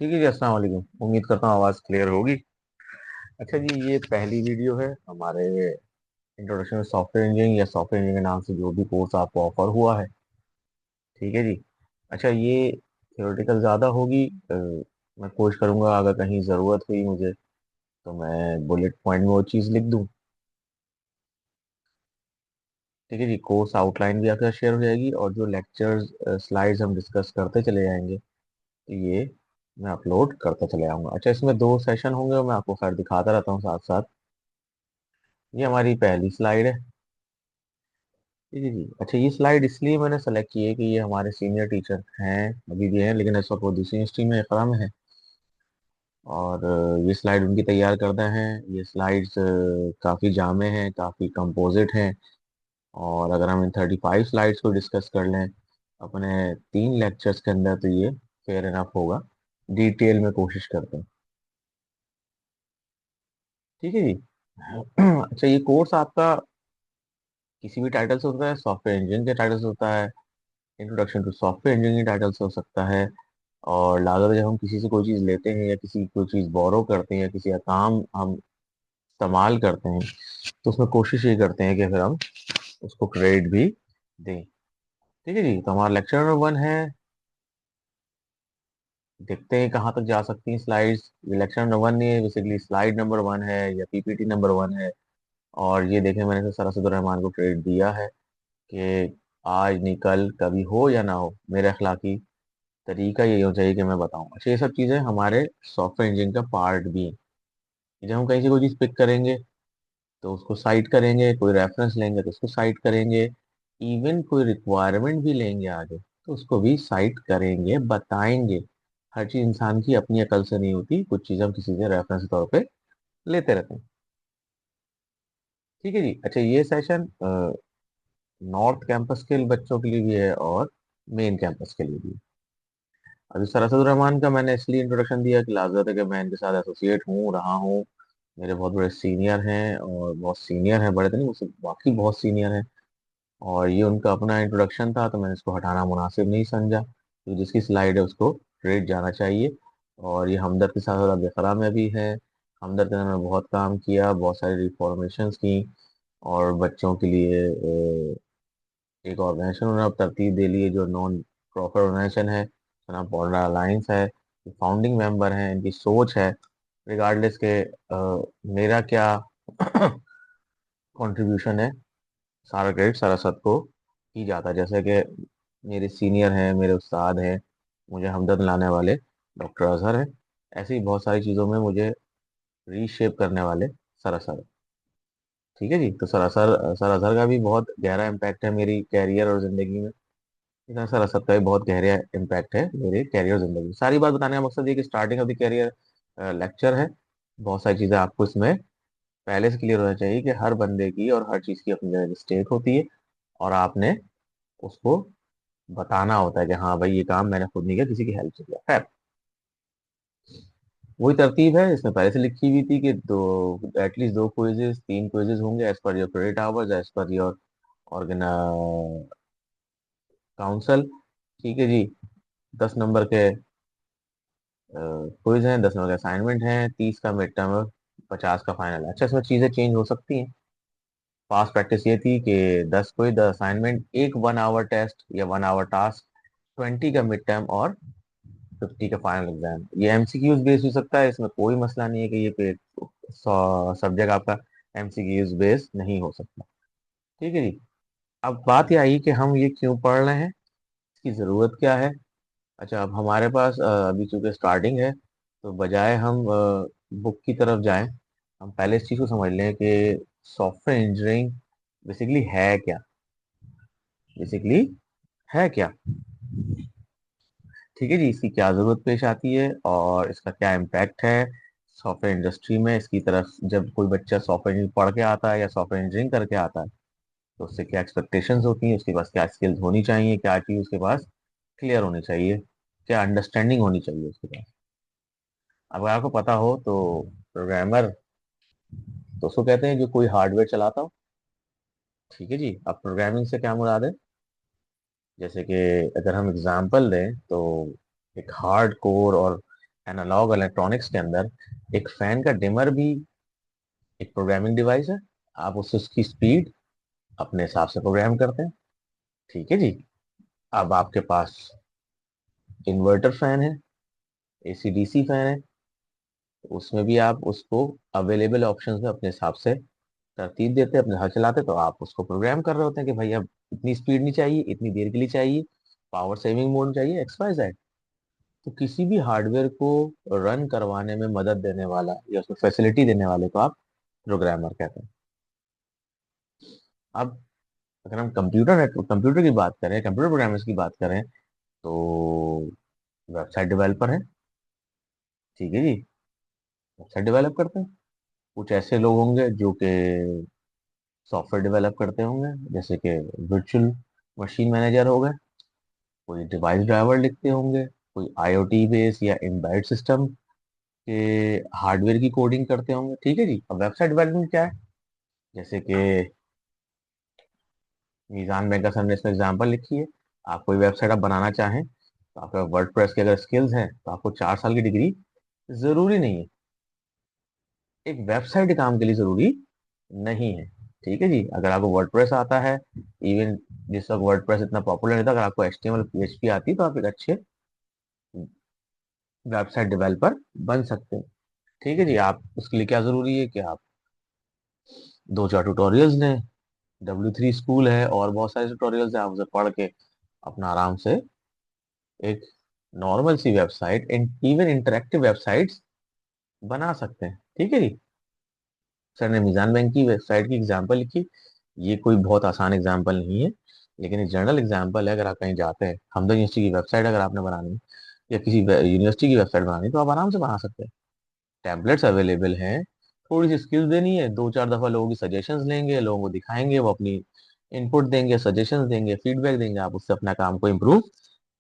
ठीक है जी। अस्सलाम वालेकुम। उम्मीद करता हूँ आवाज़ क्लियर होगी। अच्छा जी, ये पहली वीडियो है हमारे इंट्रोडक्शन सॉफ्टवेयर इंजीनियरिंग या सॉफ्टवेयर इंजीनियरिंग के नाम से जो भी कोर्स आपको ऑफर हुआ है। ठीक है जी। अच्छा, ये थियोरेटिकल ज़्यादा होगी। मैं कोशिश करूँगा अगर कहीं ज़रूरत हुई मुझे तो मैं बुलेट पॉइंट में वो चीज़ लिख दूँ। ठीक है जी। कोर्स आउटलाइन भी आपके साथ शेयर हो जाएगी और जो लेक्चर्स स्लाइड्स हम डिस्कस करते चले जाएंगे तो ये मैं अपलोड करता चले आऊँगा। अच्छा, इसमें दो सेशन होंगे और मैं आपको खैर दिखाता रहता हूँ साथ साथ। ये हमारी पहली स्लाइड है। जी जी जी। अच्छा, ये स्लाइड इसलिए मैंने सेलेक्ट की है कि ये हमारे सीनियर टीचर हैं, अभी भी हैं, लेकिन इस वक्त वो दूसरी स्ट्रीम में इकरा में है। और ये स्लाइड उनकी तैयार करते हैं। ये स्लाइड्स काफ़ी जामे हैं, काफ़ी कंपोजिट हैं। और अगर हम इन 35 स्लाइड्स को डिस्कस कर लें अपने 3 लेक्चर्स के अंदर तो ये फेयर इनफ होगा। डिटेल में कोशिश करते हैं। ठीक है जी। अच्छा, ये कोर्स आपका किसी भी टाइटल से होता है, सॉफ्टवेयर इंजीनियरिंग के टाइटल से होता है, introduction to software engineering title से हो सकता है। और लागर जब हम किसी से कोई चीज़ लेते हैं या किसी कोई चीज़ बोरो करते हैं या किसी का काम हम इस्तेमाल करते हैं तो उसमें कोशिश ये करते हैं कि फिर हम उसको क्रेडिट भी दें। ठीक है जी। तो हमारा लेक्चर नंबर 1 है। देखते हैं कहाँ तक जा सकती हैं स्लाइड्स। ये लेक्चर नंबर 1 नहीं है, बेसिकली स्लाइड नंबर 1 है या पीपीटी नंबर 1 है। और ये देखें, मैंने तो सरसद रहमान को क्रेडिट दिया है कि आज नहीं कल कभी हो या ना हो, मेरे अखलाकी तरीका यही होना चाहिए कि मैं बताऊं। अच्छा, ये सब चीज़ें हमारे सॉफ्टवेयर इंजीनियरिंग का पार्ट भी है। जब हम कहीं से कोई चीज़ पिक करेंगे तो उसको साइट करेंगे, कोई रेफरेंस लेंगे तो उसको साइट करेंगे, इवन कोई रिक्वायरमेंट भी लेंगे आगे तो उसको भी साइट करेंगे, बताएंगे। हर चीज़ इंसान की अपनी अकल से नहीं होती, कुछ चीज़ हम किसी से रेफरेंस के तौर पे लेते रहते हैं। ठीक है जी। अच्छा, ये सेशन नॉर्थ कैंपस के बच्चों के लिए भी है और मेन कैंपस के लिए भी है। अभी सरसद रहमान का मैंने इसलिए इंट्रोडक्शन दिया कि लाजत है कि मैं इनके साथ एसोसिएट हूँ, रहा हूँ। मेरे बहुत बड़े सीनियर हैं और बहुत सीनियर हैं, बड़े तो नहीं, मुझसे बाकी बहुत सीनियर हैं। और ये उनका अपना इंट्रोडक्शन था तो मैंने इसको हटाना मुनासिब नहीं समझा। तो जिसकी स्लाइड है उसको क्रेडिट जाना चाहिए। और ये हमदर्द के साथ साथ बेखरा में भी है। हमदर्द ने उन्होंने बहुत काम किया, बहुत सारी रिफॉर्मेशंस की। और बच्चों के लिए एक ऑर्गेनाइजेशन उन्होंने अब तरतीब दे ली है जो नॉन प्रॉफिट ऑर्गेनाइजेशन है, उसका नाम पॉन्डा अलायंस है। फाउंडिंग मेंबर हैं, इनकी सोच है रिगार्डलेस के मेरा क्या कंट्रीब्यूशन है, सारा क्रेडिट सरासत को ही जाता है। जैसे कि मेरे सीनियर हैं, मेरे उस्ताद हैं, मुझे हमदर्द लाने वाले डॉक्टर अजहर हैं। ऐसी ही बहुत सारी चीज़ों में मुझे रीशेप करने वाले सर अजहर हैं। ठीक है जी। तो सर अजहर का भी बहुत गहरा इम्पैक्ट है मेरी कैरियर और ज़िंदगी में। इस तरह सर असद का भी बहुत गहरा इम्पैक्ट है मेरे कैरियर और जिंदगी में। सारी बात बताने का मकसद ये कि starting of the career lecture है। बहुत सारी चीज़ें आपको इसमें पहले से क्लियर होना चाहिए कि हर बंदे की और हर चीज़ की अपनी जगह स्टेक होती है। और आपने उसको बताना होता है कि हाँ भाई, ये काम मैंने खुद नहीं किया, किसी की हेल्प से किया। खैर, वही तरतीब है, इसमें पहले से लिखी हुई थी कि दो, एटलीस्ट 2 क्विजेज 3 क्विजेज होंगे as per your credit hours, as per your ऑर्गेना काउंसल। ठीक है जी। 10 नंबर के क्विज हैं, 10 नंबर का असाइनमेंट है, 30 का मिड टर्म, 50 का फाइनल है। अच्छा, इसमें चीज़ें चेंज हो सकती हैं। पास्ट प्रैक्टिस ये थी कि 10 क्विज 10 असाइनमेंट, एक 1 आवर टेस्ट या 1 आवर टास्क, 20 का मिड टर्म और 50 का फाइनल एग्जाम। ये एमसीक्यूज बेस्ड हो सकता है, इसमें कोई मसला नहीं है कि ये पे सब्जेक्ट आपका एमसीक्यूज बेस्ड नहीं हो सकता। ठीक है जी। अब बात ये आई कि हम ये क्यों पढ़ रहे हैं, इसकी ज़रूरत क्या है। अच्छा, अब हमारे पास अभी चूंकि स्टार्टिंग है तो बजाय हम बुक की तरफ जाएं, हम पहले इस चीज़ को समझ लें कि सॉफ्टवेयर इंजीनियरिंग बेसिकली है क्या। बेसिकली है क्या। ठीक है जी। इसकी क्या ज़रूरत पेश आती है और इसका क्या इम्पैक्ट है सॉफ्टवेयर इंडस्ट्री में। इसकी तरफ जब कोई बच्चा सॉफ्टवेयर इंजीनियरिंग पढ़ के आता है या सॉफ्टवेयर इंजीनियरिंग करके आता है तो उससे क्या एक्सपेक्टेशंस होती हैं, उसके पास क्या स्किल्स होनी चाहिए, क्या चीज़ उसके पास क्लियर होनी चाहिए, क्या अंडरस्टैंडिंग होनी चाहिए उसके पास। अगर आपको पता हो तो प्रोग्रामर तो उसको कहते हैं जो कोई हार्डवेयर चलाता हो। ठीक है जी। अब प्रोग्रामिंग से क्या मुराद है, जैसे कि अगर हम एग्जांपल दें तो एक हार्ड कोर और एनालॉग इलेक्ट्रॉनिक्स के अंदर एक फैन का डिमर भी एक प्रोग्रामिंग डिवाइस है। आप उससे उसकी स्पीड अपने हिसाब से प्रोग्राम करते हैं। ठीक है जी। अब आपके पास इन्वर्टर फैन है, एसी डीसी फैन है, तो उसमें भी आप उसको अवेलेबल ऑप्शंस में अपने हिसाब से तरतीब देते हैं, अपने हाथ चलाते हैं, तो आप उसको प्रोग्राम कर रहे होते हैं कि भाई अब इतनी स्पीड नहीं चाहिए, इतनी देर के लिए चाहिए, पावर सेविंग मोड चाहिए, एक्स वाई जेड। तो किसी भी हार्डवेयर को रन करवाने में मदद देने वाला या उसमें फैसिलिटी देने वाले को आप प्रोग्रामर कहते हैं। अब अगर हम कंप्यूटर की बात करें, कंप्यूटर प्रोग्रामर्स की बात करें, तो वेबसाइट डेवलपर है। ठीक है जी। वेबसाइट डेवलप करते हैं। कुछ ऐसे लोग होंगे जो कि सॉफ्टवेयर डेवलप करते होंगे, जैसे कि वर्चुअल मशीन मैनेजर हो गए, कोई डिवाइस ड्राइवर लिखते होंगे, कोई आईओटी बेस या एम्बेडेड सिस्टम के हार्डवेयर की कोडिंग करते होंगे। ठीक है जी। अब वेबसाइट डेवलपमेंट क्या है? जैसे कि मीजान बैंक का सर ने इसमें एग्जाम्पल लिखी है। आप कोई वेबसाइट आप बनाना चाहें, तो आपका वर्डप्रेस के अगर स्किल्स हैं तो आपको 4 साल की डिग्री जरूरी नहीं है। एक वेबसाइट काम के लिए जरूरी नहीं है। ठीक है जी। अगर आपको वर्डप्रेस आता है, इवन जिस वक्त वर्डप्रेस इतना पॉपुलर नहीं था, अगर आपको एचटीएमएल पीएचपी आती है, तो आप एक अच्छे वेबसाइट डेवलपर बन सकते हैं। ठीक है जी। आप उसके लिए क्या जरूरी है कि आप 2-4 ट्यूटोरियल्स लें, W3 स्कूल है और बहुत सारे ट्यूटोरियल्स हैं, आप उसे पढ़ के अपना आराम से एक नॉर्मल सी वेबसाइट, इवन इंटरेक्टिव वेबसाइट्स बना सकते हैं। ठीक है जी। सर ने मीजान बैंक की वेबसाइट की एग्जांपल लिखी। ये कोई बहुत आसान एग्जांपल नहीं है, लेकिन एक जनरल एग्जांपल है। अगर आप कहीं जाते हैं, हमदर्द यूनिवर्सिटी की वेबसाइट अगर आपने बनानी है या किसी यूनिवर्सिटी की वेबसाइट बनानी है, तो आप आराम से बना सकते हैं। टैबलेट्स अवेलेबल हैं। थोड़ी सी स्किल्स देनी है, 2-4 दफा लोगों की सजेशंस लेंगे, लोगों को दिखाएंगे, वो अपनी इनपुट देंगे, सजेशंस देंगे, फीडबैक देंगे, आप उससे अपना काम को इम्प्रूव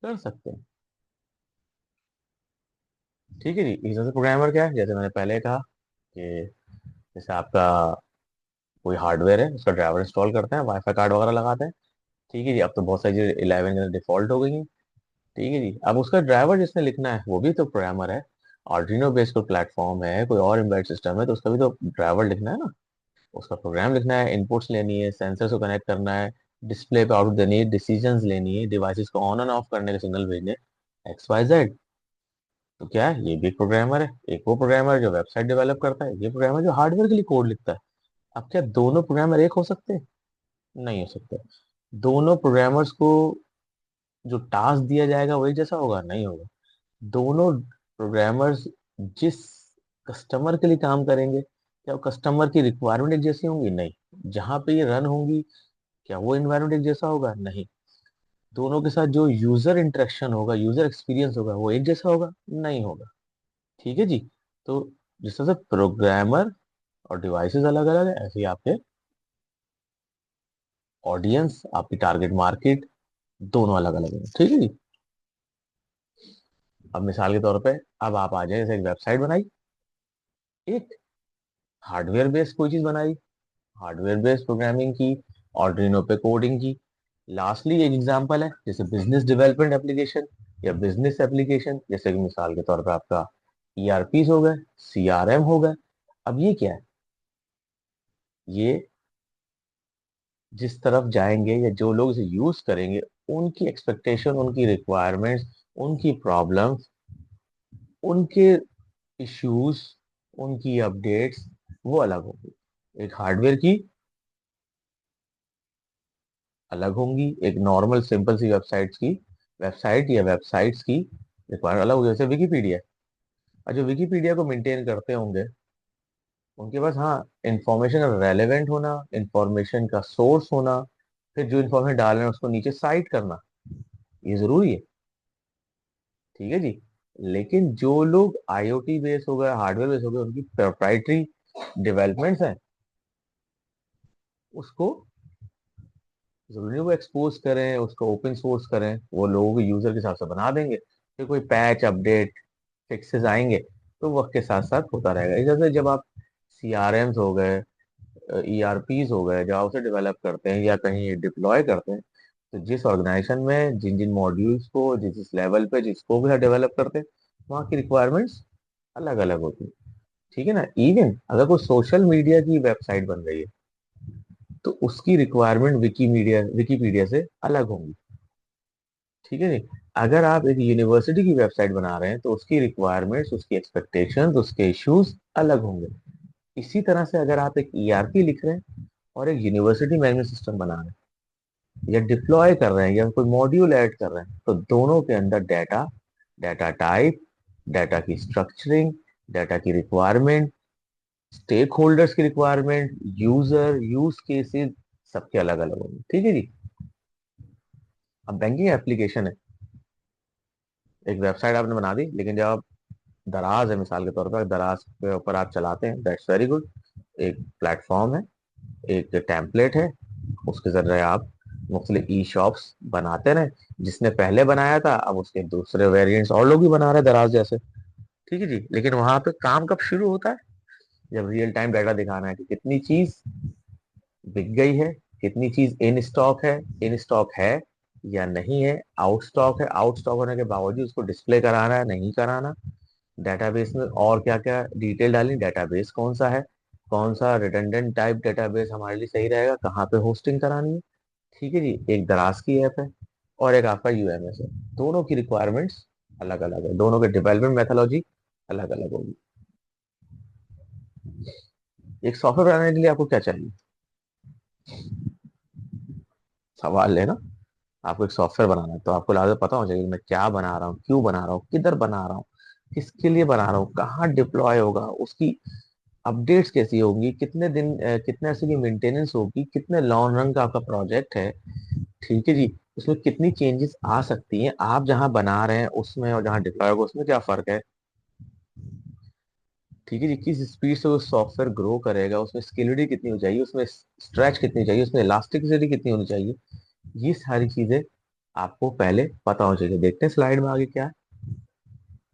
कर सकते हैं। ठीक है जी। इस तरह से प्रोग्रामर क्या है, जैसे मैंने पहले कहा कि जैसे आपका कोई हार्डवेयर है, उसका ड्राइवर इंस्टॉल करते हैं, वाईफाई कार्ड वगैरह लगाते हैं। ठीक है जी। अब तो बहुत सारी चीजें 11 के अंदर डिफॉल्ट हो गई हैं। ठीक है जी। अब उसका ड्राइवर जिसने लिखना है वो भी तो प्रोग्रामर है। आर्डिनो बेस्ड कोई प्लेटफॉर्म है, कोई और एम्बेडेड सिस्टम है, तो उसका भी तो ड्राइवर लिखना है ना। उसका प्रोग्राम लिखना है, इनपुट्स लेनी है, सेंसर को कनेक्ट करना है, डिस्प्ले पे आउटपुट देनी है, डिसीजंस लेनी है, डिवाइसेस को ऑन एंड ऑफ करने के सिग्नल भेजने, एक्स वाई जेड। तो क्या है, ये भी एक प्रोग्रामर है। एक वो प्रोग्रामर जो वेबसाइट डेवलप करता है, ये प्रोग्रामर जो हार्डवेयर के लिए कोड लिखता है। अब क्या दोनों प्रोग्रामर एक हो सकते हैं? नहीं हो सकते। दोनों प्रोग्रामर्स को जो टास्क दिया जाएगा वही जैसा होगा? नहीं होगा। दोनों प्रोग्रामर्स जिस कस्टमर के लिए काम करेंगे, क्या वो कस्टमर की रिक्वायरमेंट एक जैसी होंगी? नहीं। जहां पे ये रन होंगी, क्या वो इन्वायरमेंट एक जैसा होगा? नहीं। दोनों के साथ जो यूजर इंटरेक्शन होगा, यूजर एक्सपीरियंस होगा, वो एक जैसा होगा? नहीं होगा। ठीक है जी। तो जिस तरह से प्रोग्रामर और डिवाइसेस अलग अलग है, ऐसे ही आपके ऑडियंस, आपकी टारगेट मार्केट दोनों अलग अलग है। ठीक है जी। अब मिसाल के तौर पे, अब आप आ जाए, जैसे एक वेबसाइट बनाई, एक हार्डवेयर बेस्ड कोई चीज बनाई, हार्डवेयर बेस्ड प्रोग्रामिंग की, ऑर्डिनो पे कोडिंग की। लास्टली एक एग्जांपल है, जैसे बिजनेस डेवलपमेंट एप्लीकेशन या बिजनेस एप्लीकेशन, जैसे कि मिसाल के तौर पे आपका ईआरपी हो गए, सीआरएम हो गए। अब ये क्या है? ये जिस तरफ जाएंगे या जो लोग इसे यूज करेंगे, उनकी एक्सपेक्टेशन, उनकी रिक्वायरमेंट्स, उनकी प्रॉब्लम्स, उनके इश्यूज, उनकी अपडेट्स वो अलग होंगी। एक हार्डवेयर की अलग होंगी, एक नॉर्मल सिंपल सी वेबसाइट या वेबसाइट्स की रिक्वायरमेंट अलग होगी। जैसे विकीपीडिया, और जो विकीपीडिया को मेंटेन करते होंगे, उनके पास, हाँ, इंफॉर्मेशन का रेलेवेंट होना, इंफॉर्मेशन का सोर्स होना, फिर जो इंफॉर्मेशन डाल रहे हैं उसको नीचे साइट करना, ये जरूरी है। ठीक है जी। लेकिन जो लोग आईओटी बेस हो गए, हार्डवेयर बेस हो गए, उनकी प्रोप्राइटरी डेवलपमेंट्स हैं, उसको जरूरी नहीं वो एक्सपोज करें, उसको ओपन सोर्स करें, वो लोग यूजर के हिसाब से बना देंगे। फिर कोई पैच अपडेट फिक्सेस आएंगे, तो वक्त के साथ साथ होता रहेगा। इस वजह से जब आप सीआरएम्स हो गए, ईआरपीस हो गए, जब आप उसे डेवलप करते हैं या कहीं डिप्लॉय करते हैं, तो जिस ऑर्गेनाइजेशन में जिन जिन मॉड्यूल्स को जिस जिस लेवल पे जिसको भी डेवलप करते हैं, वहाँ की रिक्वायरमेंट्स अलग अलग होती है। ठीक है ना। इवन अगर कोई सोशल मीडिया की वेबसाइट बन रही है तो उसकी रिक्वायरमेंट विकीमीडिया विकीपीडिया से अलग होंगी। ठीक है जी। अगर आप एक यूनिवर्सिटी की वेबसाइट बना रहे हैं तो उसकी रिक्वायरमेंट्स, उसकी एक्सपेक्टेशंस, उसके इश्यूज अलग होंगे। इसी तरह से अगर आप एक ईआरपी लिख रहे हैं और एक यूनिवर्सिटी मैनेजमेंट सिस्टम बना रहे हैं या डिप्लॉय कर रहे हैं या कोई मॉड्यूल ऐड कर रहे हैं तो दोनों के अंदर डाटा, डाटा टाइप, डाटा की स्ट्रक्चरिंग, डाटा की रिक्वायरमेंट, स्टेक होल्डर्स की रिक्वायरमेंट, यूजर यूज केसेस, सबके अलग अलग होंगे। ठीक है जी। अब बैंकिंग एप्लीकेशन है, एक वेबसाइट आपने बना दी, लेकिन जब आप दराज है मिसाल के तौर पर, दराज के ऊपर आप चलाते हैं, दैट्स वेरी गुड। एक प्लेटफॉर्म है, एक टेम्पलेट है, उसके जरिए आप मुख्तलिफ ई शॉप्स बनाते रहे। जिसने पहले बनाया था अब उसके दूसरे वेरिएंट्स और लोग भी बना रहे हैं दराज जैसे। ठीक है जी। लेकिन वहां पे काम कब शुरू होता है? जब रियल टाइम डाटा दिखाना है कि कितनी चीज बिक गई है, कितनी चीज इन स्टॉक है, इन स्टॉक है या नहीं है, आउट स्टॉक है, आउट स्टॉक होने के बावजूद उसको डिस्प्ले कराना है नहीं कराना, डेटाबेस में और क्या क्या डिटेल डालनी, डेटाबेस कौन सा है, कौन सा रिडंडेंट टाइप डेटाबेस हमारे लिए सही रहेगा, कहाँ पे होस्टिंग करानी है। ठीक है जी। एक दराज की ऐप है और एक आपका यूएमएस है। दोनों की रिक्वायरमेंट्स अलग अलग है, दोनों के डेवलपमेंट मेथोलॉजी अलग अलग होगी। एक सॉफ्टवेयर बनाने के लिए आपको क्या चाहिए? सवाल है ना। आपको एक सॉफ्टवेयर बनाना है तो आपको लाजम पता होना चाहिए कि मैं क्या बना रहा हूँ, क्यों बना रहा हूँ, किधर बना रहा हूँ, किसके लिए बना रहा हूँ, कहाँ डिप्लॉय होगा, उसकी अपडेट्स कैसी होंगी, कितने दिन कितने अर्से की मेंटेनेंस होगी, कितने लॉन्ग रन का आपका प्रोजेक्ट है। ठीक है जी। उसमें कितनी चेंजेस आ सकती हैं, आप जहां बना रहे हैं उसमें और जहां डिप्लॉय होगा उसमें क्या फर्क है। ठीक है जी। किस स्पीड से वो सॉफ्टवेयर ग्रो करेगा, उसमें स्केलेबिलिटी कितनी हो चाहिए, उसमें स्ट्रेच कितनी चाहिए, उसमें इलास्टिसिटी कितनी होनी चाहिए, ये सारी चीजें आपको पहले पता होनी चाहिए। देखते हैं स्लाइड में आगे क्या है।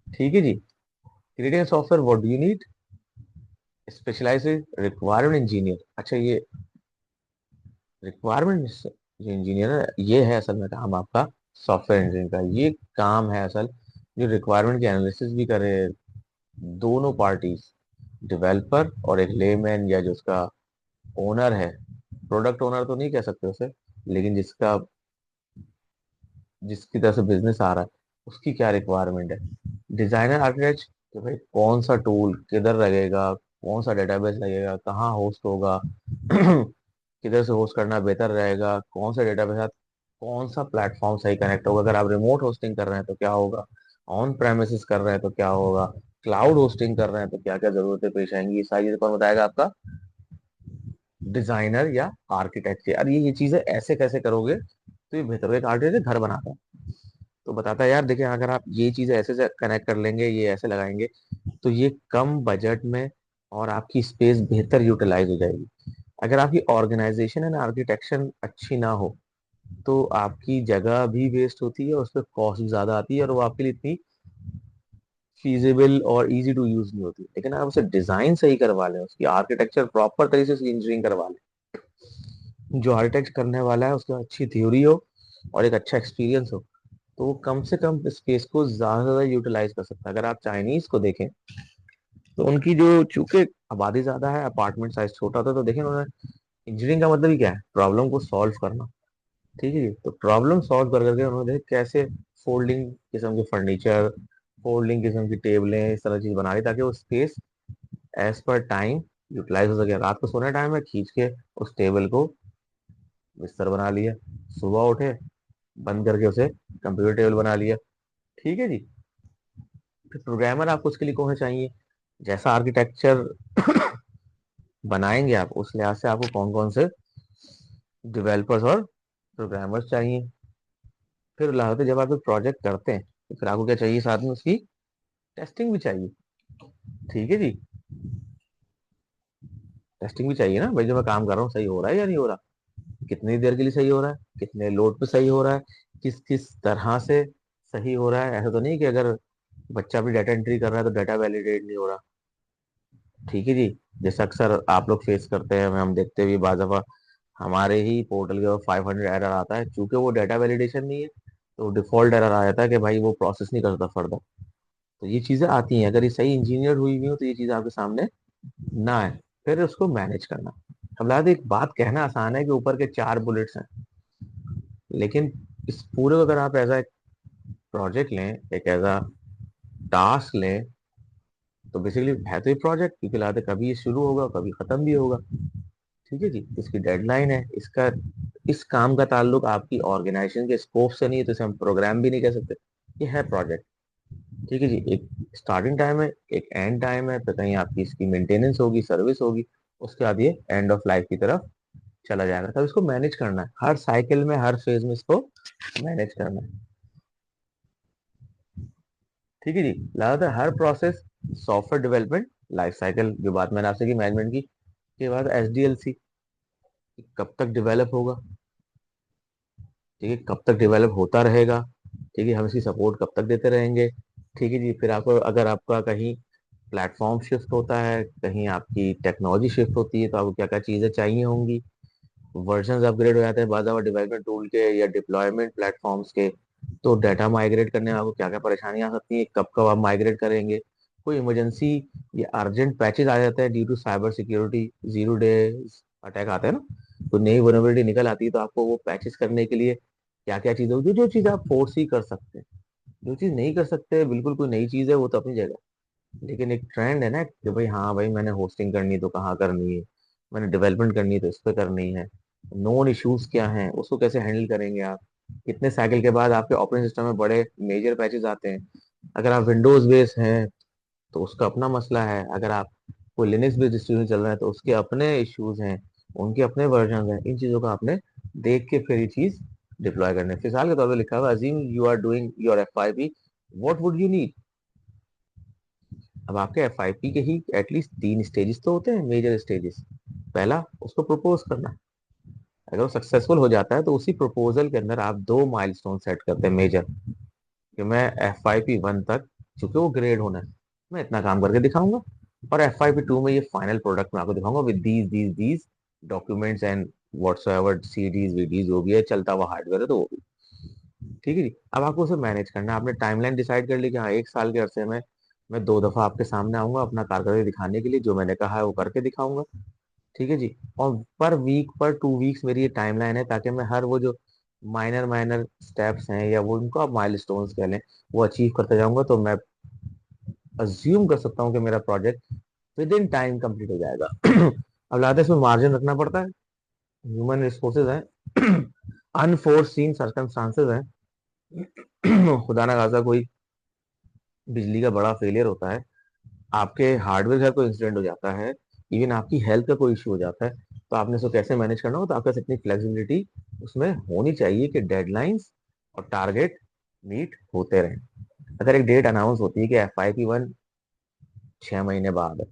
ठीक है जी। Creating software, what do you need? Specialize requirement engineer. अच्छा, ये रिक्वायरमेंट जो इंजीनियर है ये है असल में काम आपका सॉफ्टवेयर इंजीनियर का। ये काम है असल जो रिक्वायरमेंट की एनालिसिस भी करे, दोनों पार्टीज, डेवलपर और एक लेमैन या जो उसका ओनर है। प्रोडक्ट ओनर तो नहीं कह सकते उसे, लेकिन जिसका जिसकी तरफ से बिजनेस आ रहा है उसकी क्या रिक्वायरमेंट है। डिजाइनर आर्किटेक्ट कि भाई कौन सा टूल किधर लगेगा, कौन सा डेटाबेस लगेगा, कहाँ होस्ट होगा, किधर से होस्ट करना बेहतर रहेगा, कौन सा डेटाबेस साथ कौन सा प्लेटफॉर्म सही कनेक्ट होगा, अगर आप रिमोट होस्टिंग कर रहे हैं तो क्या होगा, ऑन प्रेमिसेस कर रहे हैं तो क्या होगा, क्लाउड होस्टिंग कर रहे हैं तो क्या क्या जरूरतें पेश आएंगी, ये सारी चीजें कौन बताएगा? आपका डिजाइनर या आर्किटेक्ट। यार ये चीजें ऐसे कैसे करोगे तो ये बेहतर होगा। एक आर्किटेक्ट घर बनाता है तो बताता है यार देखिए अगर आप ये चीजें ऐसे से कनेक्ट कर लेंगे, ये ऐसे लगाएंगे तो ये कम बजट में और आपकी स्पेस बेहतर यूटिलाइज हो जाएगी। अगर आपकी ऑर्गेनाइजेशन एंड आर्किटेक्चर अच्छी ना हो तो आपकी जगह भी वेस्ट होती है, उस पर कॉस्ट ज्यादा आती है और वो आपके लिए इतनी फीजिबल और इजी टू यूज नहीं होती। लेकिन आप उसे डिजाइन सही करवा लें, उसकी आर्किटेक्चर प्रॉपर तरीके से उसकी इंजीनियरिंग करवा लें, जो आर्किटेक्ट करने वाला है उसका अच्छी थ्योरी हो और एक अच्छा एक्सपीरियंस हो तो वो कम से कम स्पेस को ज्यादा से ज्यादा यूटिलाइज कर सकता है। अगर आप चाइनीज को देखें तो उनकी जो चूंकि आबादी ज्यादा है, अपार्टमेंट साइज छोटा था, तो देखें उन्होंने इंजीनियरिंग का मतलब ही क्या है? प्रॉब्लम को सॉल्व करना। ठीक है जी। तो प्रॉब्लम सॉल्व कर करके उन्होंने देखे कैसे फोल्डिंग किस्म के फर्नीचर, फोल्डिंग किस्म की टेबलें, इस तरह चीज बना ली ताकि वो space as per time utilize हो सके। रात को सोने टाइम में खींच के उस टेबल को बिस्तर बना लिया, सुबह उठे बंद करके उसे कंप्यूटर टेबल बना लिया। ठीक है जी। फिर प्रोग्रामर आपको उसके लिए कौन चाहिए? जैसा आर्किटेक्चर बनाएंगे आप उस लिहाज से आपको कौन कौन से डेवलपर्स और प्रोग्रामर्स चाहिए। फिर लाते जब आप एक प्रोजेक्ट करते हैं तो फिर आपको क्या चाहिए? साथ में उसकी टेस्टिंग भी चाहिए। ठीक है जी। टेस्टिंग भी चाहिए ना भाई, जो मैं काम कर रहा हूँ सही हो रहा है या नहीं हो रहा, कितनी देर के लिए सही हो रहा है, कितने लोड पे सही हो रहा है, किस किस तरह से सही हो रहा है। ऐसा तो नहीं कि अगर बच्चा भी डाटा एंट्री कर रहा है तो डाटा वैलिडेट नहीं हो रहा। ठीक है जी। जैसे अक्सर आप लोग फेस करते हैं, हम देखते भी बार दफा हमारे ही पोर्टल के 500 एरर आता है, चूंकि वो डाटा वैलिडेशन नहीं है तो डिफॉल्ट एरर आ जाता है कि भाई वो प्रोसेस नहीं करता फर्दर। तो ये चीजें आती हैं, अगर ये सही इंजीनियर हुई हुई हो तो ये चीज आपके सामने ना है। फिर उसको मैनेज करना। अब लाद एक बात कहना आसान है कि ऊपर के 4 बुलेट्स हैं, लेकिन इस पूरे को अगर आप एज अ प्रोजेक्ट लें, एक एज अ टास्क लें, तो बेसिकली है तो ये प्रोजेक्ट, क्योंकि लाते कभी ये शुरू होगा कभी खत्म भी होगा। ठीक है जी, इसकी डेडलाइन है, इसका इस काम का ताल्लुक आपकी ऑर्गेनाइजेशन के स्कोप से नहीं है, तो इसे हम प्रोग्राम भी नहीं कह सकते, ये है प्रोजेक्ट। ठीक है जी, एक स्टार्टिंग टाइम है, एक एंड टाइम है, तो कहीं आपकी इसकी मेंटेनेंस होगी, सर्विस होगी, उसके बाद ये एंड ऑफ लाइफ की तरफ चला जाएगा। तब इसको मैनेज करना है, हर साइकिल में हर फेज में इसको मैनेज करना है। ठीक है जी, लगातार हर process, software development life cycle, जो बात मैंने आपसे की मैनेजमेंट की, के बाद एसडीएलसी कब तक डेवलप होगा, ठीक है, कब तक डेवलप होता रहेगा, ठीक है, हम इसकी सपोर्ट कब तक देते रहेंगे। ठीक है जी, फिर आपको अगर आपका कहीं प्लेटफॉर्म शिफ्ट होता है, कहीं आपकी टेक्नोलॉजी शिफ्ट होती है, तो आपको क्या क्या चीज़ें चाहिए होंगी, वर्जन अपग्रेड हो जाते हैं बाद डेवलपमेंट टूल के या डिप्लॉयमेंट प्लेटफॉर्म्स के, तो डाटा माइग्रेट करने में आपको क्या क्या परेशानियां आ सकती हैं, कब कब आप माइग्रेट करेंगे, कोई इमरजेंसी या अर्जेंट पैचेस आ जाते हैं due to cyber security, 0 day attack आते हैं ना, तो नई वनरेबिलिटी निकल आती है, तो आपको वो पैचेस करने के लिए क्या क्या चीज़ होगी, जो जो चीज़ आप फोर्स ही कर सकते हैं, जो चीज़ नहीं कर सकते बिल्कुल कोई नई चीज़ है वो तो अपनी जगह। लेकिन एक ट्रेंड है ना कि भाई हाँ भाई मैंने होस्टिंग करनी है तो कहाँ करनी है, मैंने डेवलपमेंट करनी है तो इस पे करनी है, नोन इश्यूज क्या हैं उसको कैसे हैंडल करेंगे आप, कितने साइकिल के बाद आपके ऑपरेटिंग सिस्टम में बड़े मेजर पैचेस आते हैं। अगर आप विंडोज बेस हैं तो उसका अपना मसला है, अगर आप कोई लिनक्स बेस्ड डिस्ट्रीब्यूशन चल रहा है तो उसके अपने इश्यूज हैं, उनके अपने वर्जन हैं, इन चीजों को आपने देख के फिर ये चीज डिप्लॉय करने। फिलहाल के तौर पर लिखा हुआ Azeem you are doing your FYP, what would you need. अब आपके FYP के ही एटलीस्ट 3 स्टेजेस तो होते हैं, मेजर स्टेजेस। पहला, उसको प्रपोज करना, अगर वो सक्सेसफुल हो जाता है तो उसी प्रपोजल के अंदर आप 2 माइलस्टोन सेट करते हैं मेजर, कि मैं FYP 1 तक, चूंकि वो ग्रेड होना है, मैं इतना काम करके दिखाऊंगा, और FYP 2 में ये फाइनल प्रोडक्ट मैं आपको दिखाऊंगा with these documents and whatsoever CDs VDs जो भी है, चलता हुआ हार्डवेयर है तो वो भी। ठीक है जी, अब आपको उसे मैनेज करना है, आपने टाइमलाइन डिसाइड कर ली कि हाँ 1 साल के अरसे में मैं 2 दफा आपके सामने आऊंगा अपना कारकर्दगी दिखाने के लिए, जो मैंने कहा है वो करके दिखाऊंगा। ठीक है जी, और पर वीक पर 2 वीक्स मेरी ये टाइमलाइन है, ताकि मैं हर वो जो माइनर माइनर स्टेप्स हैं या वो उनको आप माइलस्टोन्स कह लें, वो अचीव करते जाऊंगा, तो मैं अज्यूम कर सकता हूँ कि मेरा project with in time complete हो जाएगा। अब लाते इसमें मार्जिन रखना पड़ता है, ह्यूमन रिसोर्सेज हैं, अनफोर्सीन सर्कमस्टांसेस हैं, खुदा ना खासा कोई बिजली का बड़ा फेलियर होता है, आपके हार्डवेयर का कोई इंसिडेंट हो जाता है, इवन आपकी हेल्थ का कोई इशू हो जाता है, तो आपने उसको कैसे मैनेज करना हो, तो आपके पास इतनी फ्लेक्सिबिलिटी उसमें होनी चाहिए कि डेडलाइंस और टारगेट मीट होते रहें। अगर एक डेट अनाउंस होती है कि FYP 1 6 महीने बाद है,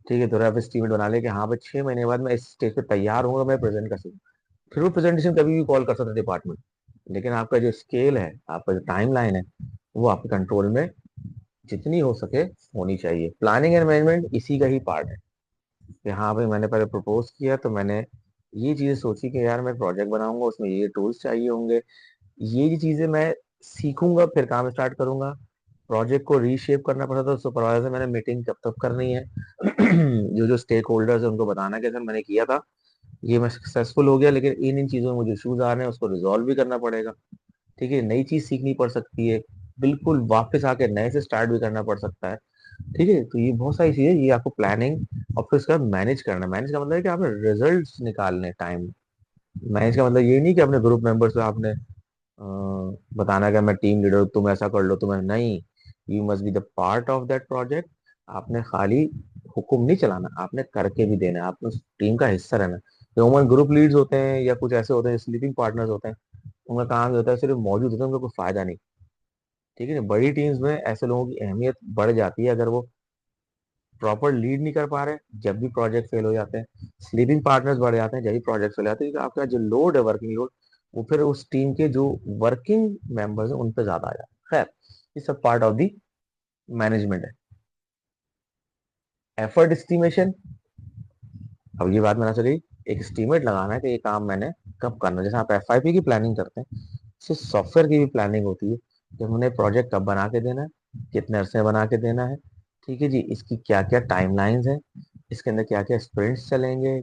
ठीक है, तो आप एस्टीमेट बना ले कि हाँ भाई 6 महीने बाद मैं इस स्टेज पे तैयार हूँ, मैं प्रेजेंट कर सकूँ, फिर वो प्रेजेंटेशन कभी भी कॉल कर सकते डिपार्टमेंट। लेकिन आपका जो स्केल है, आपका जो टाइम लाइन है, वो आपके कंट्रोल में जितनी हो सके होनी चाहिए। प्लानिंग एंड मैनेजमेंट इसी का ही पार्ट है, कि हाँ भाई मैंने पहले प्रपोज किया तो मैंने ये चीजें सोची कि यार मैं प्रोजेक्ट बनाऊंगा, उसमें ये टूल्स चाहिए होंगे, ये चीजें मैं सीखूंगा फिर काम स्टार्ट करूंगा। प्रोजेक्ट को रीशेप करना पड़ा था, सुपरवाइजर से मैंने मीटिंग कब तक करनी है, जो जो स्टेक होल्डर्स है उनको बताना कि सर मैंने किया था, ये मैं सक्सेसफुल हो गया, लेकिन इन इन चीजों में मुझे इश्यूज आ रहे हैं, उसको रिजॉल्व भी करना पड़ेगा। ठीक है, नई चीज सीखनी पड़ सकती है, बिल्कुल वापस आके नए से स्टार्ट भी करना पड़ सकता है। ठीक है, तो ये बहुत सारी चीजें, ये आपको प्लानिंग और फिर उसका मैनेज करना। मैनेज का मतलब है कि आपने रिजल्ट्स निकालने टाइम। मैनेज का मतलब ये नहीं कि अपने ग्रुप मेंबर्स को आपने बताना कि मैं टीम लीडर हूँ, तुम ऐसा कर लो, तुम्हें नहीं, you must be the part of that project. आपने खाली हुक्म नहीं चलाना, आपने करके भी देना है, आपने उस टीम का हिस्सा रहना है। जो उमन ग्रुप लीड्स होते हैं या कुछ ऐसे होते हैं स्लीपिंग पार्टनर्स होते हैं, उनका काम होता है सिर्फ मौजूद होता है, उनका कोई फायदा नहीं। ठीक है, बड़ी टीम्स में ऐसे लोगों की अहमियत बढ़ जाती है, अगर वो प्रॉपर लीड नहीं कर पा रहे जब भी प्रोजेक्ट फेल हो जाते हैं, स्लीपिंग पार्टनर्स बढ़ जाते हैं जब भी प्रोजेक्ट फेल हो जाते हैं, क्योंकि आपका जो लोड है, वर्किंग लोड, वो फिर उस टीम के जो वर्किंग मेंबर्स हैं उन पर ज्यादा आ जाता है। खैर, ये सब पार्ट ऑफ दी मैनेजमेंट है। एफर्ट एस्टिमेशन, अब ये बात मैंने चली, एक एस्टीमेट लगाना है कि ये काम मैंने कब करना है। जैसे आप FYP की प्लानिंग करते हैं, सिर्फ सॉफ्टवेयर की भी प्लानिंग होती है कि हमने प्रोजेक्ट कब बना के देना है, कितने अरसे बना के देना है, ठीक है जी, इसकी क्या क्या टाइमलाइंस है, इसके अंदर क्या क्या स्प्रिंट्स चलेंगे,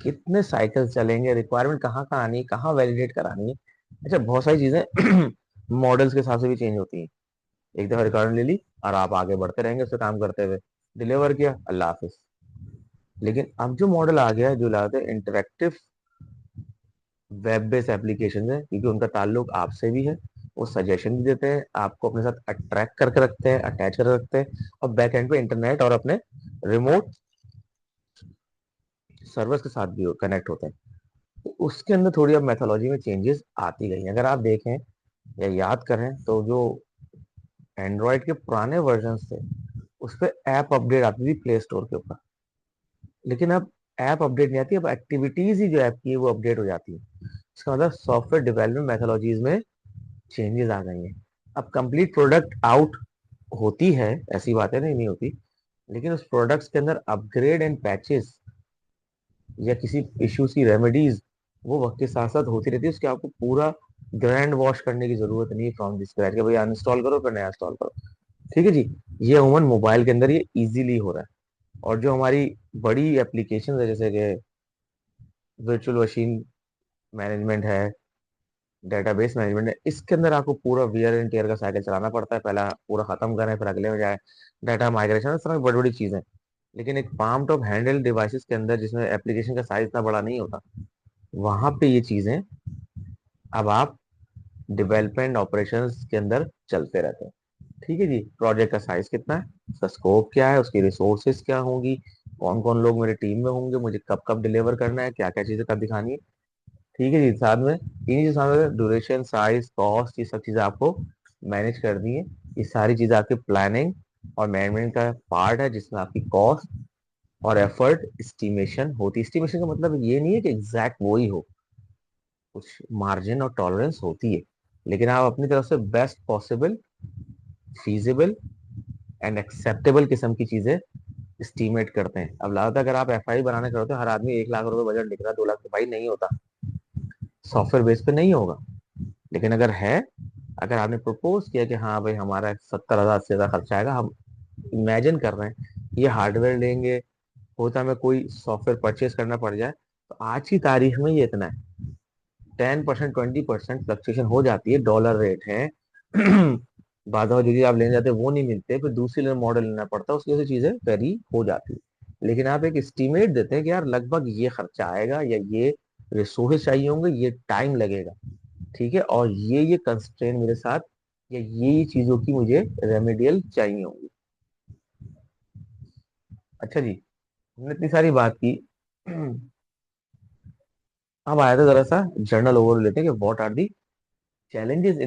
कितने साइकिल्स चलेंगे, रिक्वायरमेंट कहाँ कहाँ आनी है, कहाँ वैलिडेट करानी है। अच्छा, बहुत सारी चीजें मॉडल्स के हिसाब से भी चेंज होती हैं। एक दफा रिक्वायरमेंट ले ली और आप आगे बढ़ते रहेंगे उससे काम करते हुए, डिलीवर किया, अल्लाह हाफिज। लेकिन अब जो मॉडल आ गया है, जो लाते हैं इंटरेक्टिव वेब बेस्ड एप्लीकेशन है, क्योंकि उनका ताल्लुक आपसे भी है, वो सजेशन भी देते हैं, आपको अपने साथ अट्रैक्ट करके रखते हैं, अटैच करके रखते हैं, और बैक एंड पे इंटरनेट और अपने रिमोट सर्वर्स के साथ भी कनेक्ट होते हैं। तो उसके अंदर थोड़ी अब मेथोलॉजी में चेंजेस आती गई हैं। अगर आप देखें या याद करें तो जो एंड्रॉयड के पुराने वर्जन थे, उस पर ऐप अपडेट आती थी प्ले स्टोर के ऊपर, लेकिन अब ऐप अपडेट नहीं आती, अब एक्टिविटीज ही जो ऐप की है वो अपडेट हो जाती है। इसका मतलब सॉफ्टवेयर डेवलपमेंट मेथोलॉजीज में चेंजेस आ गई हैं। अब कंप्लीट प्रोडक्ट आउट होती है, ऐसी बातें नहीं होती, लेकिन उस प्रोडक्ट्स के अंदर अपग्रेड एंड पैचेस या किसी इश्यूज की रेमेडीज वो वक्त के साथ साथ होती रहती है। उसके आपको पूरा ग्रैंड वॉश करने की जरूरत नहीं है फ्रॉम दिस स्क्रैच, कि भाई अनइंस्टॉल करो फिर नया इंस्टॉल करो। ठीक है जी, ये अमूमन मोबाइल के अंदर ये इजीली हो रहा है। और जो हमारी बड़ी एप्लीकेशन है, जैसे कि वर्चुअल मशीन मैनेजमेंट है, डेटाबेस मैनेजमेंट है, इसके अंदर आपको पूरा वियर एंड टेयर का साइकिल चलाना पड़ता है, पहला पूरा खत्म करें फिर अगले में जाए, डाटा माइग्रेशन, इस तरह की बड़ी बड़ी चीजें। लेकिन एक पाम टॉप हैंडल डिवाइसेस के अंदर, जिसमें एप्लीकेशन का साइज इतना बड़ा नहीं होता, वहां पे ये चीजें अब आप डेवलपमेंट ऑपरेशंस के अंदर चलते रहते हैं। ठीक है जी, प्रोजेक्ट का साइज कितना है, उसका स्कोप क्या है, उसकी रिसोर्सेज क्या होंगी, कौन कौन लोग मेरे टीम में होंगे, मुझे कब कब डिलीवर करना है, क्या क्या चीजें कब दिखानी है। ठीक है जी, साथ में इन्हीं के साथ ड्यूरेशन, साइज, कॉस्ट, ये सब चीजें आपको मैनेज करनी है। ये सारी चीजें आपकी प्लानिंग और मैनेजमेंट का पार्ट है, जिसमें आपकी कॉस्ट और एफर्ट एस्टिमेशन होती है। एस्टिमेशन का मतलब ये नहीं है कि एग्जैक्ट वो ही हो, कुछ मार्जिन और टॉलरेंस होती है, लेकिन आप अपनी तरफ से best possible, feasible and acceptable किस्म की चीजें एस्टीमेट करते हैं। अब लागत, अगर आप एफआई बनाने का होते हैं, हर आदमी 1 लाख रुपए बजट लिख रहा है, 2 लाख, तो भाई नहीं होता, सॉफ्टवेयर बेस पे नहीं होगा। लेकिन अगर है, अगर आपने प्रपोज किया कि हाँ भाई हमारा 70,000 80,000 खर्चा आएगा, हम इमेजिन कर रहे हैं ये हार्डवेयर लेंगे, होता हमें कोई सॉफ्टवेयर परचेज करना पड़ जाए, तो आज की तारीख में ये इतना है, 10% 20% फ्लक्चुएशन हो जाती है, डॉलर रेट है बाद में जो चीज आप लेने जाते हैं वो नहीं मिलते, फिर दूसरी मॉडल लेना पड़ता है, उसकी वजह से चीजें वेरी हो जाती है। लेकिन आप एक एस्टिमेट देते हैं कि यार लगभग ये खर्चा आएगा, या ये रिसोर्सेज चाहिए होंगे, ये टाइम लगेगा, ठीक है, और ये कंस्ट्रेन मेरे साथ, या ये चीजों की मुझे रेमेडियल चाहिए होंगी। अच्छा जी, हमने इतनी सारी बात की अब आया था जरा सा जनरल ओवरव्यू लेते हैं कि what are the challenges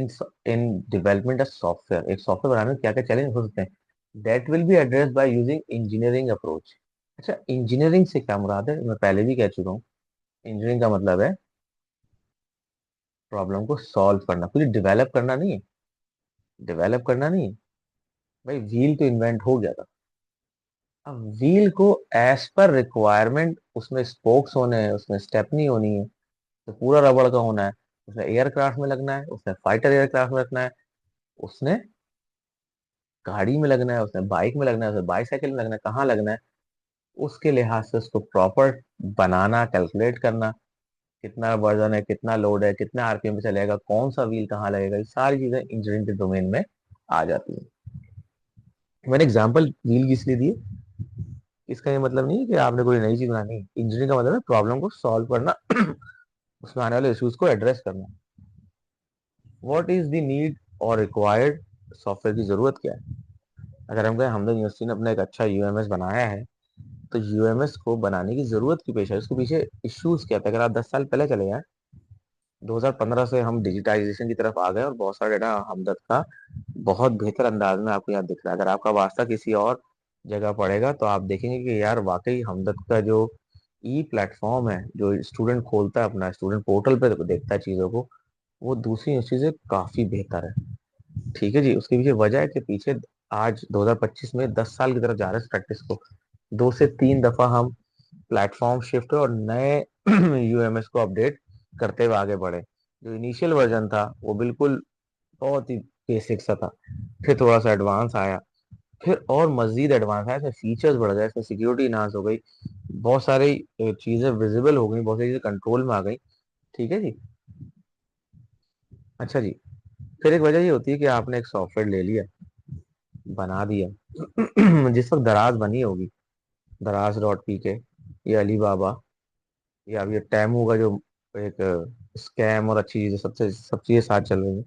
in development of software। एक सॉफ्टवेयर बनाने में क्या क्या चैलेंज हो सकते हैं, that will be addressed by using engineering approach। अच्छा, इंजीनियरिंग से क्या मुराद है, मैं पहले भी कह चुका हूँ, इंजीनियरिंग का मतलब है प्रॉब्लम को सॉल्व करना, कुछ डेवलप करना नहीं है, डेवलप करना नहीं है। भाई व्हील तो इन्वेंट हो गया था, अब व्हील को एज पर रिक्वायरमेंट, उसमें स्पोक्स होने हैं, उसमें स्टेपनी होनी है, तो पूरा रबड़ का होना है, उसने एयरक्राफ्ट में लगना है, उसने फाइटर एयरक्राफ्ट में रखना है, उसने गाड़ी में लगना है, उसने बाइक में लगना है, उसने बाईसाइकिल में लगना है, कहाँ लगना है, उसके लिहाज से उसको प्रॉपर बनाना, कैलकुलेट करना, कितना वजन है, कितना लोड है, कितना आरपीएम पे चलेगा, कौन सा व्हील कहाँ लगेगा, ये सारी चीजें इंजीनियरिंग के डोमेन में आ जाती है। मैंने एग्जांपल व्हील की इसलिए दी है, इसका ये मतलब नहीं है कि आपने कोई नई चीज बनानी है। इंजीनियरिंग का मतलब है प्रॉब्लम को सॉल्व करना उसमें आने वाले इश्यूज को एड्रेस करना। व्हाट इज द नीड और रिक्वायर्ड, सॉफ्टवेयर की जरूरत क्या है। अगर हम कहें हमने यूनिवर्सिटी ने अपना एक अच्छा यूएमएस बनाया है, तो यूएमएस को बनाने की जरूरत क्यों पेश है, उसके पीछे इश्यूज क्या थे। अगर आप 10 साल पहले चले जाएं, 2015 से हम डिजिटाइजेशन की तरफ आ गए और बहुत सारा डेटा हमदर्द का बहुत बेहतर अंदाज में आपको यहाँ दिख रहा है। अगर आपका वास्ता किसी और जगह पड़ेगा तो आप देखेंगे कि यार वाकई हमदर्द का जो ई प्लेटफॉर्म है, जो स्टूडेंट खोलता है अपना स्टूडेंट पोर्टल पे देखता है चीजों को, वो दूसरी यूनिवर्सिटी से काफी बेहतर है। ठीक है जी, उसके पीछे वजह है कि पीछे आज 2025 में 10 साल की तरफ जा रहे हैं प्रैक्टिस को, 2 से 3 दफा हम प्लेटफॉर्म शिफ्ट और नए यूएमएस को अपडेट करते हुए आगे बढ़े। जो इनिशियल वर्जन था वो बिल्कुल बहुत ही बेसिक सा था, फिर थोड़ा सा एडवांस आया, फिर और मजीद एडवांस आया, इसमें फीचर्स बढ़ गए, इसमें सिक्योरिटी इनहांस हो गई, बहुत सारी चीजें विजिबल हो गई, बहुत सारी चीजें कंट्रोल में आ गई। ठीक है जी। अच्छा जी, फिर एक वजह ये होती है कि आपने एक सॉफ्टवेयर ले लिया, बना दिया जिस वक्त दराज बनी होगी, दराज डॉट पी के, या अलीबाबा, या अभी टैमू का जो एक स्कैम और अच्छी चीजें, सबसे सब चीजें साथ चल रही हैं,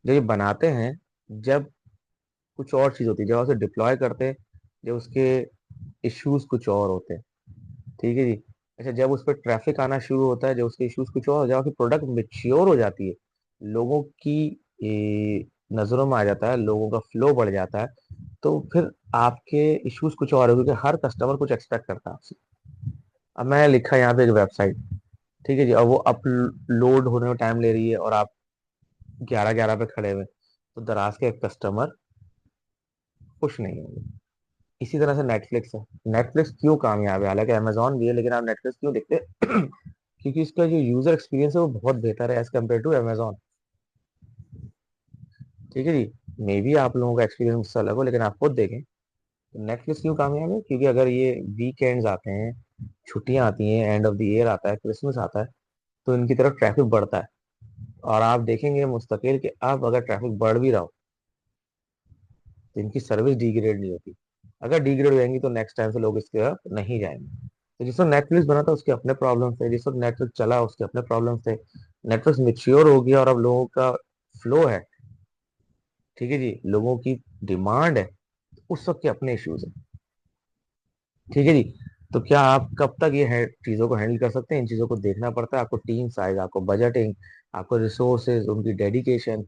जब ये बनाते हैं, जब कुछ और चीज होती है, जब उसे डिप्लॉय करते हैं, जब उसके इश्यूज कुछ और होते हैं। ठीक है जी। अच्छा, जब उस पर ट्रैफिक आना शुरू होता है, जब उसके इश्यूज कुछ और, जब आपकी प्रोडक्ट मेच्योर हो जाती है, लोगों की नजरों में आ जाता है, लोगों का फ्लो बढ़ जाता है, तो फिर आपके इश्यूज कुछ और है, क्योंकि हर कस्टमर कुछ एक्सपेक्ट करता है आपसे। अब मैंने लिखा यहाँ पे एक वेबसाइट, ठीक है जी, और वो अपलोड होने में टाइम ले रही है, और आप 11:11 पे खड़े हुए, तो दराज के कस्टमर खुश नहीं होंगे। इसी तरह से नेटफ्लिक्स है। नेटफ्लिक्स क्यों कामयाब है, हालांकि अमेजोन भी है, लेकिन आप नेटफ्लिक्स क्यों देखते हैं? क्योंकि इसका जो यूजर एक्सपीरियंस है वो बहुत बेहतर है एज कम्पेयर टू अमेजोन। ठीक है जी। मे बी आप लोगों का एक्सपीरियंस मुझसे अलग हो, लेकिन आप खुद देखें, तो नेटफ्लिक्स क्यों कामयाब है, क्योंकि अगर ये वीकेंड्स आते हैं, छुट्टियां आती हैं, एंड ऑफ द ईयर आता है, क्रिसमस आता है, तो इनकी तरफ ट्रैफिक बढ़ता है। और आप देखेंगे मुस्तकिल कि अब अगर ट्रैफिक बढ़ भी रहा हो, तो इनकी सर्विस डिग्रेड नहीं होती। अगर डिग्रेड हो जाएंगी तो नेक्स्ट टाइम से लोग इसके तरफ नहीं जाएंगे। तो जिस वक्त नेटफ्लिक्स बना था उसके अपने प्रॉब्लम थे, जिस वक्त नेटफ्लिक्स चला उसके अपने प्रॉब्लम थे। नेटफ्लिक्स मेच्योर हो गया और अब लोगों का फ्लो है, ठीक है जी, लोगों की डिमांड है, उस वक्त के अपने इश्यूज है। ठीक है जी। तो क्या आप कब तक ये चीजों को हैंडल कर सकते हैं? इन चीजों को देखना पड़ता है, आपको टीम साइज, आपको बजटिंग, आपको रिसोर्सेज, उनकी डेडिकेशन,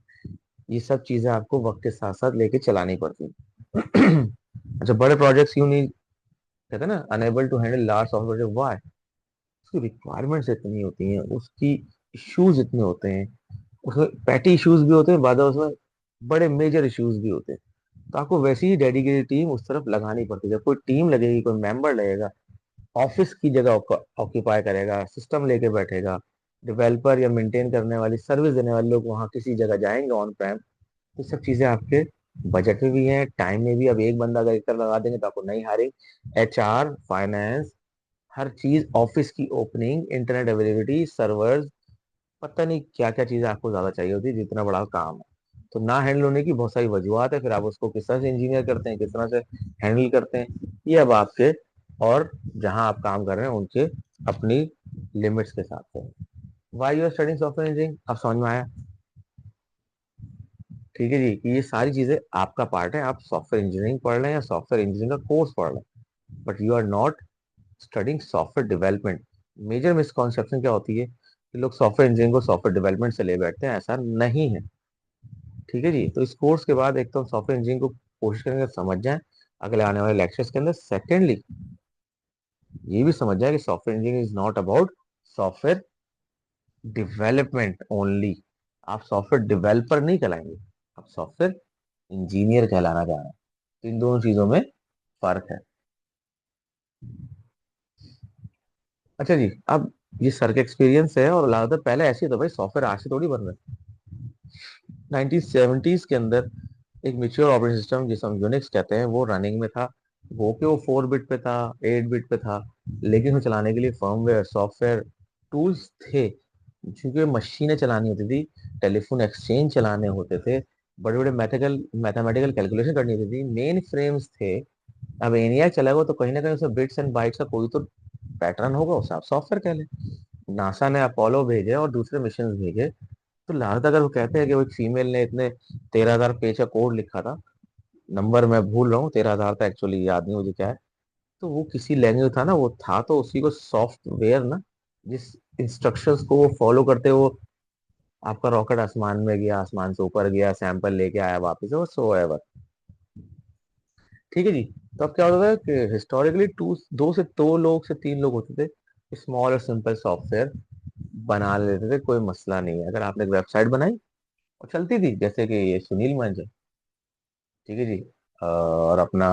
ये सब चीजें आपको वक्त के साथ साथ लेके चलानी पड़ती है। अच्छा, बड़े प्रोजेक्ट्स यूं नहीं, कहते हैं ना, unable to handle large software, why? उसकी रिक्वायरमेंट्स इतनी होती हैं, उसकी इश्यूज इतने होते हैं, उसमें पैटी इश्यूज भी होते हैं, बाद में उसमें बड़े मेजर इश्यूज भी होते हैं। तो आपको वैसी ही डेडिकेटेड टीम उस तरफ लगानी पड़ती है। जब कोई टीम लगेगी, कोई मेंबर लगेगा, ऑफिस की जगह ऑक्यूपाई करेगा, सिस्टम लेके बैठेगा, डेवलपर या मेंटेन करने वाली, सर्विस देने वाले लोग वहां किसी जगह जाएंगे ऑन प्रेम, तो सब चीजें आपके बजट में भी हैं, टाइम में भी। अब एक बंदा अगर एक तरफ लगा देंगे तो आपको नहीं हायरिंग, एचआर, फाइनेंस, हर चीज, ऑफिस की ओपनिंग, इंटरनेट अवेलेबिलिटी, सर्वर्स, पता नहीं क्या क्या चीजें आपको ज्यादा चाहिए होती है, जितना बड़ा काम है। तो ना हैंडल होने की बहुत सारी वजूहत है, फिर आप उसको किस तरह से इंजीनियर करते हैं, किस तरह से हैंडल करते हैं, ये अब आपके और जहां आप काम कर रहे हैं उनके अपनी लिमिट्स के साथ है। Why you are studying software engineering, अब समझ में आया? ठीक है जी, कि ये सारी चीजें आपका पार्ट है। आप सॉफ्टवेयर इंजीनियरिंग पढ़ रहे हैं या सॉफ्टवेयर इंजीनियरिंग का कोर्स पढ़ रहे हैं, but you are not studying software development. Major misconception क्या होती है कि लोग सॉफ्टवेयर इंजीनियरिंग को सॉफ्टवेयर डेवलपमेंट से ले बैठते हैं, ऐसा नहीं है। ठीक है जी। तो इस कोर्स के बाद एक तो सॉफ्टवेयर इंजीनियरिंग को कोशिश करेंगे समझ जाएं अगले आने वाले लेक्चर्स के अंदर। सेकेंडली, ये भी समझ जाए कि software engineering is not about software development only. आप सॉफ्टवेयर डेवलपर नहीं कहलाएंगे, आप सॉफ्टवेयर इंजीनियर कहलाना चाह रहे हैं। तो इन दोनों चीजों में फर्क है। अच्छा जी, अब ये सर का एक्सपीरियंस है, और लगातार पहले ऐसे ही था भाई, सॉफ्टवेयर आज से थोड़ी बन रहे। 1970s के अंदर एक मेच्योर ऑपरेटिंग सिस्टम जिसे हम यूनिक्स कहते हैं वो रनिंग में था। वो 4 बिट पे था, 8 बिट पे था, लेकिन उसे चलाने के लिए फर्मवेयर, सॉफ्टवेयर टूल्स थे, क्योंकि मशीनें चलानी होती थी, टेलीफोन एक्सचेंज चलाने होते थे, बड़े बड़े मैथमेटिकल कैलकुलेशन करनी होती थी, मेन फ्रेम्स थे। अब एनियाक चला गया तो कहीं ना कहीं उसमें बिट्स एंड बाइट्स का कोई तो पैटर्न होगा, उसे आप सॉफ्टवेयर कह लें। नासा ने अपोलो भेजे और दूसरे मिशन भेजे, तो लाहौर अगर वो कहते हैं कि वो एक फीमेल ने इतने 13,000 पेज का कोड लिखा था, नंबर मैं भूल रहा हूँ, 13,000 था एक्चुअली, याद नहीं मुझे क्या है, तो वो किसी लैंग्वेज था ना, वो था तो उसी को सॉफ्टवेयर ना, जिस इंस्ट्रक्शंस को वो फॉलो करते वो आपका रॉकेट आसमान में गया, आसमान से ऊपर गया, सैंपल लेके आया वापस, वो सो एवर। ठीक है जी। तो अब क्या होता था कि हिस्टोरिकली दो से दो लोग से तीन लोग होते थे, स्मॉल और सिंपल सॉफ्टवेयर बना लेते थे, कोई मसला नहीं है। अगर आपने एक वेबसाइट बनाई और चलती थी, जैसे कि ये सुनील मंच है, ठीक है जी, और अपना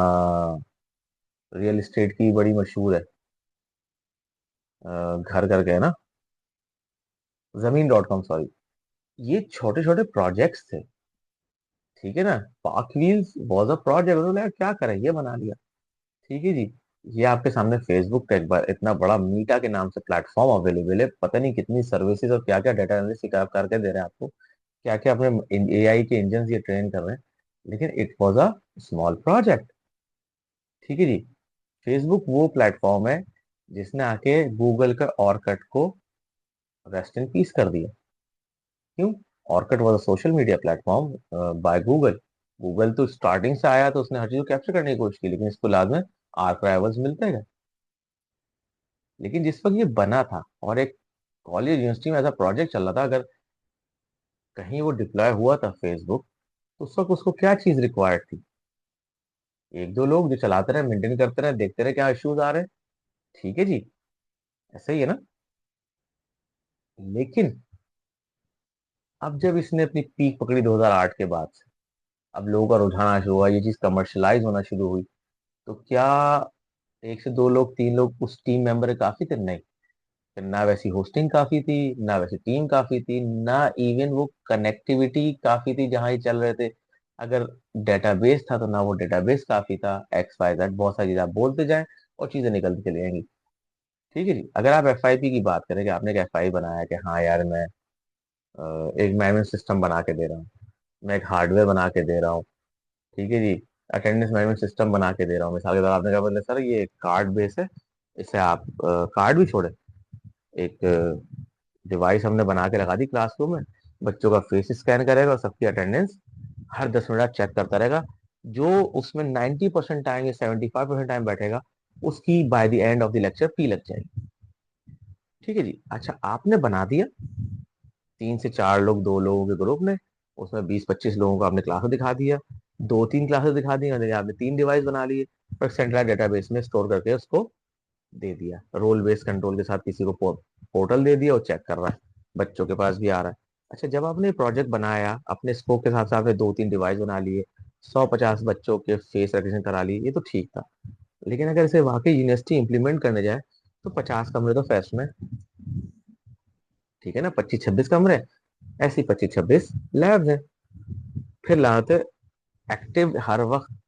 रियल एस्टेट की बड़ी मशहूर है, घर करके है ना, जमीन.com, सॉरी, ये छोटे छोटे प्रोजेक्ट्स थे, ठीक है ना। Park wheels was a project, तो यार क्या करें, ये बना लिया। ठीक है जी। ये आपके सामने फेसबुक का एक बार इतना बड़ा मीटा के नाम से प्लेटफॉर्म अवेलेबल है, पता नहीं कितनी सर्विसेज और क्या क्या डाटा एनालिसिस करके दे रहे हैं आपको, क्या क्या अपने एआई के इंजन ये ट्रेन कर रहे हैं। लेकिन it was a small project. ठीक है जी। फेसबुक वो प्लेटफॉर्म है जिसने आके गूगल का ऑर्कट को रेस्ट इन पीस कर दिया। क्यों? Orkut was a social media platform by Google. Google तो स्टार्टिंग से आया तो उसने हर चीज को कैप्चर करने की कोशिश की, लेकिन इसको बाद में आर्काइवल्स मिलते गए। लेकिन जिस वक्त ये बना था और एक कॉलेज यूनिवर्सिटी में ऐसा प्रोजेक्ट चल रहा था, अगर कहीं वो डिप्लॉय हुआ था फेसबुक, तो उस वक्त उसको क्या चीज रिक्वायर्ड थी? एक दो लोग जो चलाते रहे, मेंटेन करते रहे, देखते रहे क्या इश्यूज आ रहे हैं। ठीक है जी। ऐसा ही है ना। लेकिन अब जब इसने अपनी पीक पकड़ी 2008 के बाद से, अब लोगों का रुझान आना शुरू हुआ, ये चीज कमर्शलाइज होना शुरू हुई, तो क्या एक से दो लोग, तीन लोग उस टीम मेंबर काफी थे? नहीं। फिर ना वैसी होस्टिंग काफी थी, ना वैसी टीम काफी थी, ना इवन वो कनेक्टिविटी काफी थी जहां ये चल रहे थे। अगर डेटाबेस था तो ना वो डेटाबेस काफी था। एक्स वाई जेड बहुत सारी चीजें आप बोलते जाएं और चीजें निकलती चली जाएंगी। ठीक है जी। अगर आप एफ की बात करें कि आपने एक एफ बनाया कि हाँ यार मैं एक मैनेजमेंट सिस्टम बना के दे रहा हूँ, मैं एक हार्डवेयर बना के दे रहा हूँ। ठीक है जी। अटेंडेंस मैनेजमेंट सिस्टम बना के दे रहा हूँ, मिसाल के तौर आपने कहा बोले सर ये कार्ड बेस है, इससे आप कार्ड भी छोड़े, एक डिवाइस हमने बना के लगा दी क्लासरूम में, बच्चों का फेस स्कैन करेगा और सबकी अटेंडेंस हर 10 मिनट चेक करता रहेगा। जो उसमें 90% टाइम या 75% टाइम बैठेगा, उसकी by the end of the lecture fee लग जाएगी। ठीक है जी। अच्छा, आपने बना दिया, 3 से 4 लोग, दो लोगों के ग्रुप ने, उसमें 20-25 लोगों को आपने क्लासेस दिखा दिया, दो तीन क्लासेस दिखा दी, मतलब आपने 3 डिवाइस बना लिए, पर सेंट्रल डेटाबेस में स्टोर करके उसको दे दिया, रोल बेस्ड कंट्रोल के साथ किसी को पोर्टल दे दिया और चेक कर रहा है, बच्चों के पास भी आ रहा है। अच्छा, जब आपने प्रोजेक्ट बनाया अपने स्कोप के हिसाब से, आपने दो तीन डिवाइस बना लिए, 150 बच्चों के फेस रिकग्निशन करा लिए, ये तो ठीक था। लेकिन अगर इसे वाकई यूनिवर्सिटी इंप्लीमेंट करने जाए, तो 50 कमरे तो फेस्ट में, ठीक है ना, 25-26 कमरे, ऐसी 25-26 लैब्स है, फिर लाते एक्टिव हर वक्त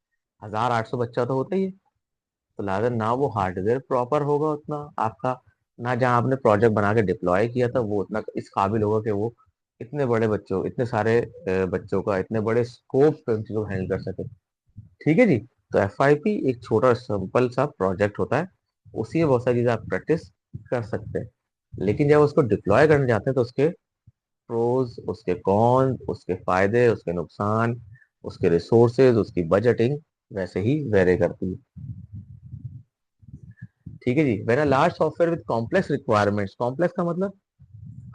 1,800 बच्चा तो होता ही है। तो लाते ना वो हार्डवेयर प्रॉपर होगा उतना आपका, ना जहाँ आपने प्रोजेक्ट बना के डिप्लॉय किया था वो उतना इस काबिल होगा कि वो इतने बड़े बच्चों, इतने सारे बच्चों का इतने बड़े स्कोप पे उन चीजों को हैंडल कर सके। ठीक है जी। तो एफ एक छोटा सिंपल सा प्रोजेक्ट होता है, उसी में बहुत सारी चीजें आप प्रैक्टिस कर सकते हैं। लेकिन जब उसको डिप्लॉय करने जाते हैं तो उसके प्रोज, उसके कॉन, उसके फायदे, उसके नुकसान, उसके रिसोर्सेज, उसकी बजटिंग वैसे ही वेरी करती है। ठीक है जी। When large software with complex requirements, complex का मतलब,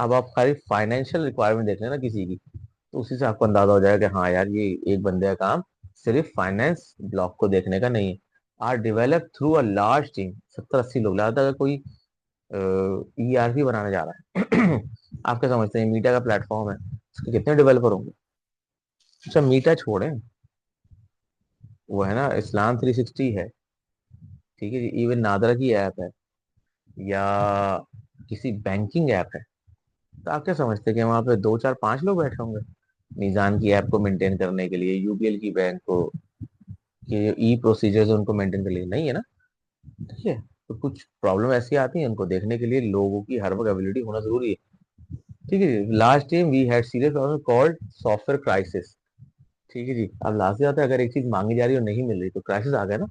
अब आप खाली फाइनेंशियल रिक्वायरमेंट देख लेना किसी की, तो उसी से आपको अंदाजा हो जाएगा कि हाँ यार ये एक बंदे का काम सिर्फ फाइनेंस ब्लॉक को देखने का नहीं है। Are develop through a large team, 70-80 लोग लाता, अगर कोई ईआरपी बनाने जा रहा है आप क्या समझते हैं, मीटा का प्लेटफॉर्म है, उसके कितने डेवलपर होंगे? अच्छा, मीटा छोड़े, वो है ना इस्लाम 360 है, ठीक है जी, इवन नादरा की ऐप है, या किसी बैंकिंग ऐप है, तो आप क्या समझते हैं कि वहां पे 2 4 5 लोग बैठे होंगे मीजान की ऐप को मेंटेन करने के लिए, यूबीएल की बैंक को के ई प्रोसीजर्स उनको मेंटेन करने के लिए? नहीं है ना। ठीक है। तो कुछ प्रॉब्लम ऐसी आती है, उनको देखने के लिए लोगों की हर वक्त एबिलिटी होना जरूरी है। ठीक है जी। Last time we had serious problem called software crisis. ठीक है जी। अब लास्ट आता है, अगर एक चीज मांगी जा रही है और नहीं मिल रही तो क्राइसिस आ गया ना।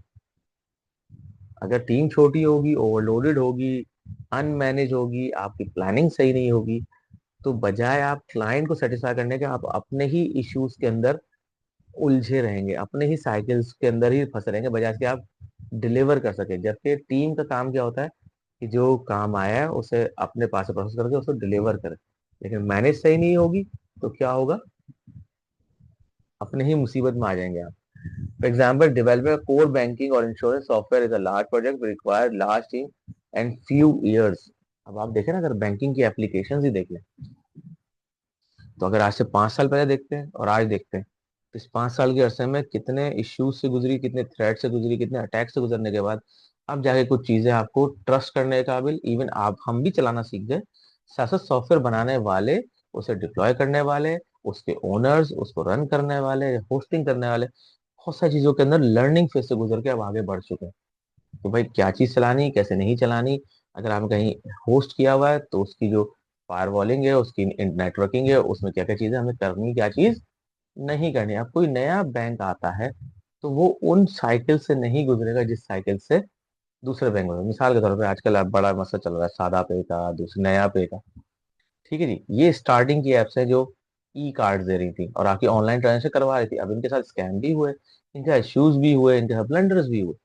अगर टीम छोटी होगी, ओवरलोडेड होगी, अनमैनेज होगी, आपकी प्लानिंग सही नहीं होगी, तो बजाय आप क्लाइंट को सेटिस्फाई करने के, आप अपने ही इश्यूज के अंदर उलझे रहेंगे, अपने ही साइकिल्स के अंदर ही फंसे रहेंगे, बजाय कि आप डिलीवर कर सके। जबकि टीम का काम क्या होता है कि जो काम आया है उसे अपने पास से प्रोसेस करके उसको डिलीवर करे। लेकिन मैनेज सही नहीं होगी तो क्या होगा? अपने ही मुसीबत में आ जाएंगे आप। For example, development core banking और insurance software is a large project require large team and few years. अब आप देखें ना, अगर बैंकिंग की एप्लीकेशन ही देख लें, तो अगर आज से 5 साल पहले देखते हैं और आज देखते हैं, तो इस 5 साल के अरसे में कितने इश्यूज से गुजरी, कितने थ्रेट से गुजरी, कितने अटैक से गुजरने के बाद अब जाके कुछ चीजें आपको ट्रस्ट करने के काबिल, इवन आप हम भी चलाना सीख गए, साथ साथ सॉफ्टवेयर बनाने वाले, उसे डिप्लॉय करने वाले उसके ओनर्स, उसको रन करने वाले, होस्टिंग करने वाले, बहुत सारी चीजों के अंदर लर्निंग फेज से गुजर के अब आगे बढ़ चुके हैं कि भाई क्या चीज चलानी, कैसे नहीं चलानी। अगर आपने कहीं होस्ट किया हुआ है तो उसकी जो फायरवॉलिंग है, उसकी नेटवर्किंग है, उसमें क्या क्या चीजें हमें करनी, क्या चीज नहीं करनी। अब कोई नया बैंक आता है तो वो उन साइकिल से नहीं गुजरेगा जिस साइकिल से दूसरे बैंक में। मिसाल के तौर पे आजकल अब बड़ा मसला चल रहा है सादा पे का, दूसरे नया पे का। ठीक है जी, ये स्टार्टिंग की एप्स है जो ई कार्ड दे रही थी और आपकी ऑनलाइन ट्रांजेक्शन करवा रही थी। अब इनके साथ स्कैम भी हुए, इनके इश्यूज भी हुए, इनके साथ ब्लंडर्स भी हुए।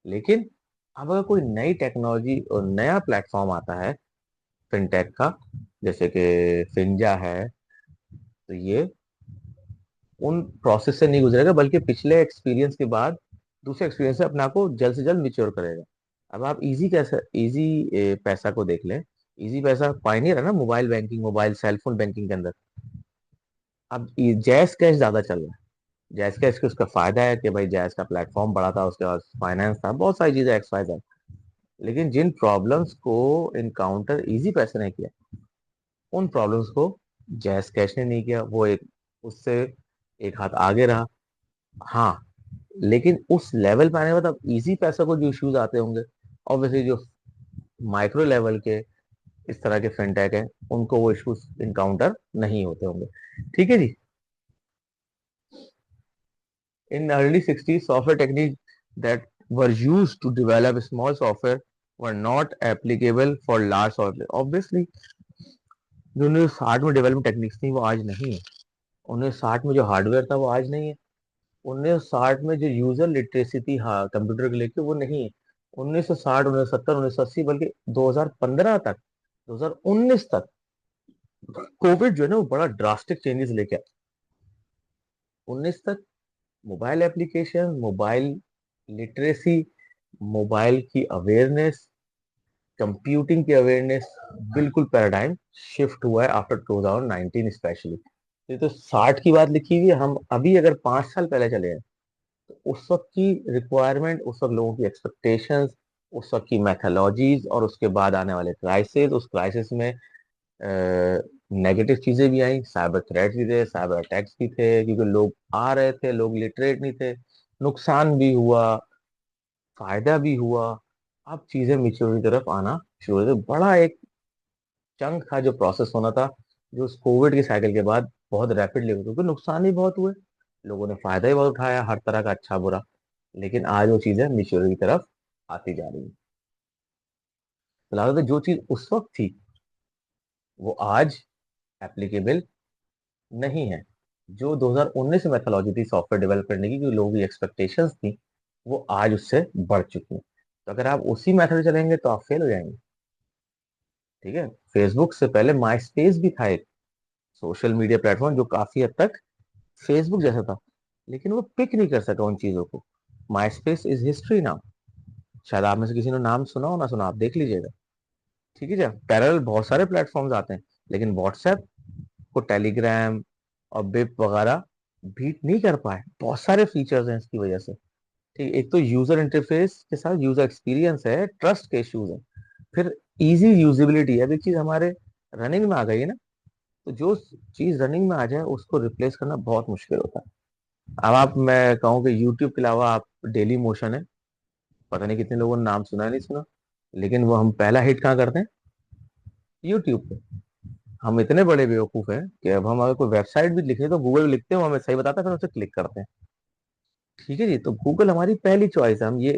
लेकिन अब अगर कोई नई टेक्नोलॉजी और नया प्लेटफॉर्म आता है फिनटेक का, जैसे कि फिंजा है, तो ये उन प्रोसेस से नहीं गुजरेगा, बल्कि पिछले एक्सपीरियंस के बाद दूसरे एक्सपीरियंस से अपने आप को जल्द से जल्द मिच्योर करेगा। अब आप इजी कैसे, इजी पैसा को देख लें। इजी पैसा पायनियर है ना mobile banking, mobile cell phone banking के अंदर। अब जैस कैश ज्यादा चल रहा है। जैस कैश के उसका फायदा है कि भाई जैस का प्लेटफॉर्म बड़ा था, उसके बाद फाइनेंस था, बहुत सारी चीजें एक्स वाई जेड। लेकिन जिन प्रॉब्लम्स को इनकाउंटर इजी पैसे ने किया, उन प्रॉब्लम्स को जैस कैश ने नहीं किया। वो एक उससे एक हाथ आगे रहा। हाँ, लेकिन उस लेवल पे आने के बाद अब इजी पैसा को जो इश्यूज आते होंगे, ऑब्वियसली जो माइक्रो लेवल के इस तरह के फिनटेक है, उनको वो इश्यूज इनकाउंटर नहीं होते होंगे। ठीक है जी। In early 60s, software techniques that were used to develop small software were not applicable for large software. Obviously, जो 1960 में डेवलपमेंट टेक्निक्स थी वो आज नहीं है। 1960 में जो हार्डवेयर था वो आज नहीं है। 1960 में जो यूजर लिटरेसी थी, हाँ, कंप्यूटर के लेके, वो नहीं है। 1960, 1970, 1980, बल्कि 2015 तक, 2019 तक कोविड जो है ना वो बड़ा ड्रास्टिक चेंजेस लेके आया। 19 तक mobile application, mobile literacy, mobile की अवेयरनेस, कंप्यूटिंग की अवेयरनेस, बिल्कुल पैराडाइम शिफ्ट हुआ है आफ्टर 2019 स्पेशली। ये तो 60 की बात लिखी हुई है, हम अभी अगर 5 साल पहले चले हैं तो उस वक्त की रिक्वायरमेंट, उस वक्त लोगों की एक्सपेक्टेशंस, उस वक्त की मैथोलॉजीज और उसके बाद आने वाले क्राइसिस, उस क्राइसिस में नेगेटिव चीजें भी आई, साइबर थ्रेट्स भी थे, साइबर अटैक्स भी थे, क्योंकि लोग आ रहे थे, लोग लिटरेट नहीं थे, नुकसान भी हुआ, फायदा भी हुआ। अब चीजें मिच्योरिटी की तरफ आना शुरू हुई। तो बड़ा एक चंक था जो प्रोसेस होना था, जो उस कोविड के साइकिल के बाद बहुत रैपिडली हुआ, क्योंकि नुकसान ही बहुत हुए, लोगों ने फायदा ही बहुत उठाया हर तरह का, अच्छा बुरा। लेकिन आज वो चीजें मिच्योरिटी की तरफ आती जा रही है। तो लगता है जो चीज उस वक्त थी वो आज एप्लीकेबल नहीं है। जो 2019 में मेथोलॉजी थी सॉफ्टवेयर डेवलप करने की, जो लोगों की एक्सपेक्टेशंस थी, वो आज उससे बढ़ चुकी हैं। तो अगर आप उसी मेथड से चलेंगे तो आप फेल हो जाएंगे। ठीक है, फेसबुक से पहले माई स्पेस भी था एक सोशल मीडिया प्लेटफॉर्म जो काफी हद तक फेसबुक जैसा था, लेकिन वो पिक नहीं कर सका उन चीजों को। माई स्पेस इज हिस्ट्री नाउ। शायद आप में से किसी ने नाम सुना हो, ना सुना, आप देख लीजिएगा। ठीक है जी। पैरेलल बहुत सारे प्लेटफॉर्म्स आते हैं, लेकिन व्हाट्सएप को टेलीग्राम और बिप वगैरह बीट नहीं कर पाए। बहुत सारे फीचर्स हैं इसकी वजह से। ठीक, एक तो यूजर इंटरफेस के साथ यूजर एक्सपीरियंस है, ट्रस्ट के इश्यूज है, फिर इजी यूजिबिलिटी है। अब एक चीज हमारे रनिंग में आ गई है ना, तो जो चीज रनिंग में आ जाए उसको रिप्लेस करना बहुत मुश्किल होता है। अब आप, मैं कहूँ कि यूट्यूब के अलावा आप डेली मोशन है, पता नहीं कितने लोगों ने नाम सुना है, नहीं सुना, लेकिन वो हम पहला हिट कहाँ करते हैं, यूट्यूब पे। हम इतने बड़े बेवकूफ हैं कि अब हम अगर कोई वेबसाइट भी लिखे तो गूगल लिखते हैं, वो हमें सही बताता है, फिर उसे क्लिक करते हैं। ठीक है जी, तो गूगल हमारी पहली चॉइस है। हम ये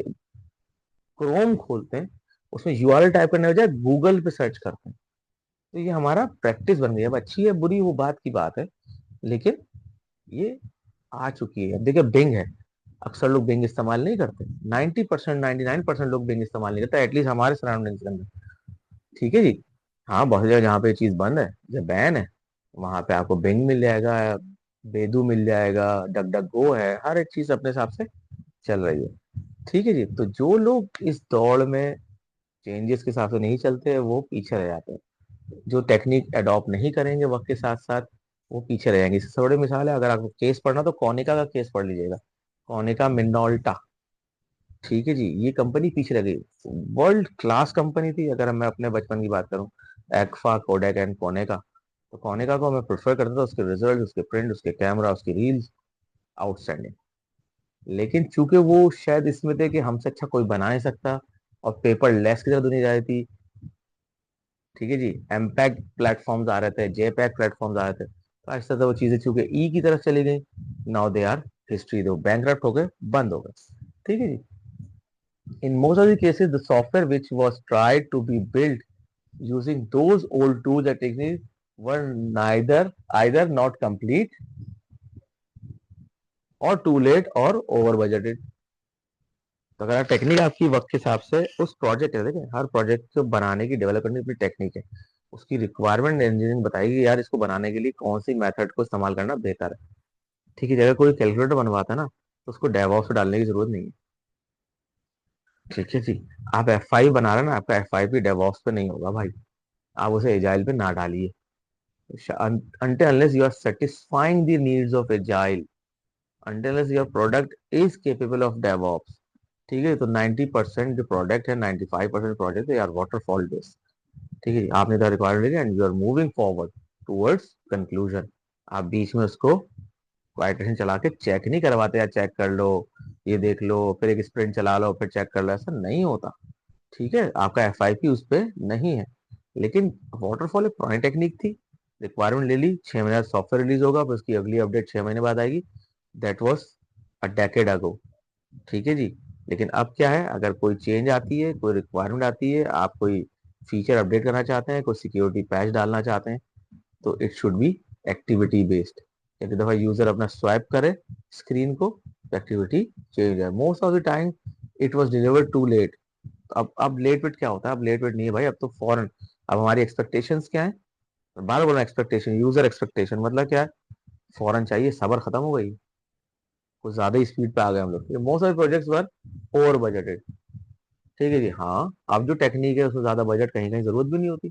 क्रोम खोलते हैं, उसमें यूआरएल टाइप करने के बजाय गूगल पे सर्च करते हैं। तो ये हमारा प्रैक्टिस बन गई है। अब अच्छी है बुरी वो बात की बात है, लेकिन ये आ चुकी है। अब देखिए बिंग है, अक्सर लोग बिंग इस्तेमाल नहीं करते। 90%, 99% लोग बिंग इस्तेमाल नहीं करते, एटलीस्ट हमारे सराउंडिंग्स के अंदर। ठीक है जी। हाँ, बहुत जगह जहाँ पे ये चीज बंद है, जब बैन है, वहां पे आपको बिंग मिल जाएगा, बेदू मिल जाएगा, डक डक गो है, हर एक चीज अपने हिसाब से चल रही है। ठीक है जी। तो जो लोग इस दौड़ में चेंजेस के हिसाब से नहीं चलते, वो पीछे रह जाते हैं। जो टेक्निक अडॉप्ट नहीं करेंगे वक्त के साथ साथ, वो पीछे रह जाएंगे। इससे बड़ी मिसाल है, अगर आपको केस पढ़ना तो कोनिका का केस पढ़ लीजिएगा। Konica Minolta. ठीक है जी, ये कंपनी पीछे रह गई। वर्ल्ड क्लास कंपनी थी, अगर मैं अपने बचपन की बात करूं, एक्फा, कोडेक एंड कोनेका। तो कोनिका को मैं प्रेफर करता था, उसके रिजल्ट, उसके प्रिंट, उसके कैमरा, उसकी रील्स आउटस्टैंडिंग। लेकिन चूंकि वो शायद इसमें थे कि हमसे अच्छा कोई बना नहीं सकता, और पेपर लेस की तरफ दुनिया जा रही थी, ठीक है जी, एमपैक प्लेटफॉर्म्स आ रहे थे, जेपैक प्लेटफॉर्म्स आ रहे थे, तो ऐसा था वो चीजें चूंकि ई की तरफ चली गई, नाउ दे आर हिस्ट्री, दो बैंक हो गए, बंद हो गए, ठीक है जी। In most of the cases, the software which was tried to be built using those old tools and techniques were neither either not complete or too late or over budgeted. तो अगर technique आपकी वक्त के हिसाब से उस project है, देखिए हर प्रोजेक्ट को बनाने की, डेवलप करने की अपनी टेक्निक है, उसकी रिक्वायरमेंट इंजीनियरिंग बताएगी यार इसको बनाने के लिए कौन सी मेथड को इस्तेमाल करना बेहतर है, ठीक है। अगर कोई कैलकुलेटर बनवाता है ना, तो उसको डेवऑप्स में डालने की जरूरत नहीं है, ठीक है जी। आप F5 बना रहे हैं ना, आपका F5 भी डेवऑप्स पे नहीं होगा भाई, आप उसे एजाइल पे ना डालिए। until unless you are satisfying the needs of agile, until unless your product is capable of DevOps, ठीक है। तो 90% जो प्रोडक्ट है, 95% प्रोजेक्ट है यार वाटरफॉल बेस्ड, ठीक है। आपने तो रिक्वायरमेंट लिया and you are moving forward towards conclusion. आप बीच में उसको वाइट्रेशन चला के चेक नहीं करवाते, यार चेक कर लो, ये देख लो, फिर एक स्प्रिंट चला लो, फिर चेक कर लो, ऐसा नहीं होता, ठीक है। आपका FIP उस पर नहीं है। लेकिन वाटरफॉल एक पुरानी टेक्निक थी, रिक्वायरमेंट ले ली, 6 महीने बाद सॉफ्टवेयर रिलीज होगा, फिर उसकी अगली अपडेट 6 महीने बाद आएगी, दैट वॉज अ डेकेड अगो, ठीक है जी। लेकिन अब क्या है, अगर कोई चेंज आती है, कोई रिक्वायरमेंट आती है, आप कोई फीचर अपडेट करना चाहते हैं, कोई सिक्योरिटी पैच डालना चाहते हैं, तो it should be activity based. एक दफा यूजर अपना स्वाइप करे स्क्रीन को, एक्टिविटी चेंज है। Most of the time it was delivered too late. अब लेट वेट क्या होता है, अब लेट वेट नहीं है भाई, अब तो फॉरन। अब हमारी एक्सपेक्टेशंस क्या है, बार बोला एक्सपेक्टेशन, यूजर एक्सपेक्टेशन मतलब क्या है, फौरन चाहिए, सबर खत्म हो गई, कुछ ज्यादा ही स्पीड पे आ गए हम लोग। Most of projects were over budgeted, ठीक है जी। हाँ, अब जो टेक्निक है उसमें ज्यादा बजट कहीं कहीं जरूरत भी नहीं होती,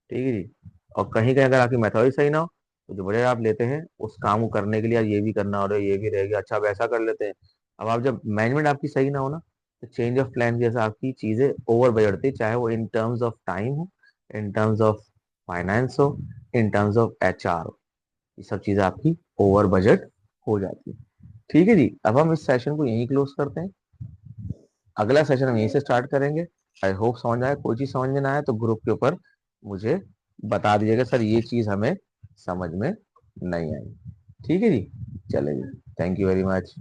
ठीक है जी। और कहीं कहीं अगर आपकी मेथोडॉलजी सही ना हो, तो जो बजट आप लेते हैं उस काम को करने के लिए, यार ये भी करना और ये भी रहेगा, अच्छा अब ऐसा कर लेते हैं। अब आप जब मैनेजमेंट आपकी सही ना हो ना, तो चेंज ऑफ प्लान जैसे आपकी चीजें ओवर बजटती, चाहे वो इन टर्म्स ऑफ टाइम हो, इन टर्म्स ऑफ फाइनेंस हो, इन टर्म्स ऑफ HR हो, ये सब चीजें आपकी ओवर बजट हो जाती है, ठीक है जी। अब हम इस सेशन को यहीं क्लोज करते हैं, अगला सेशन हम यहीं से स्टार्ट करेंगे। आई होप समझ आए, कोई चीज समझ में ना आए तो ग्रुप के ऊपर मुझे बता दीजिएगा, सर ये चीज हमें समझ में नहीं आई, ठीक है जी। चलेंगे, थैंक यू वेरी मच।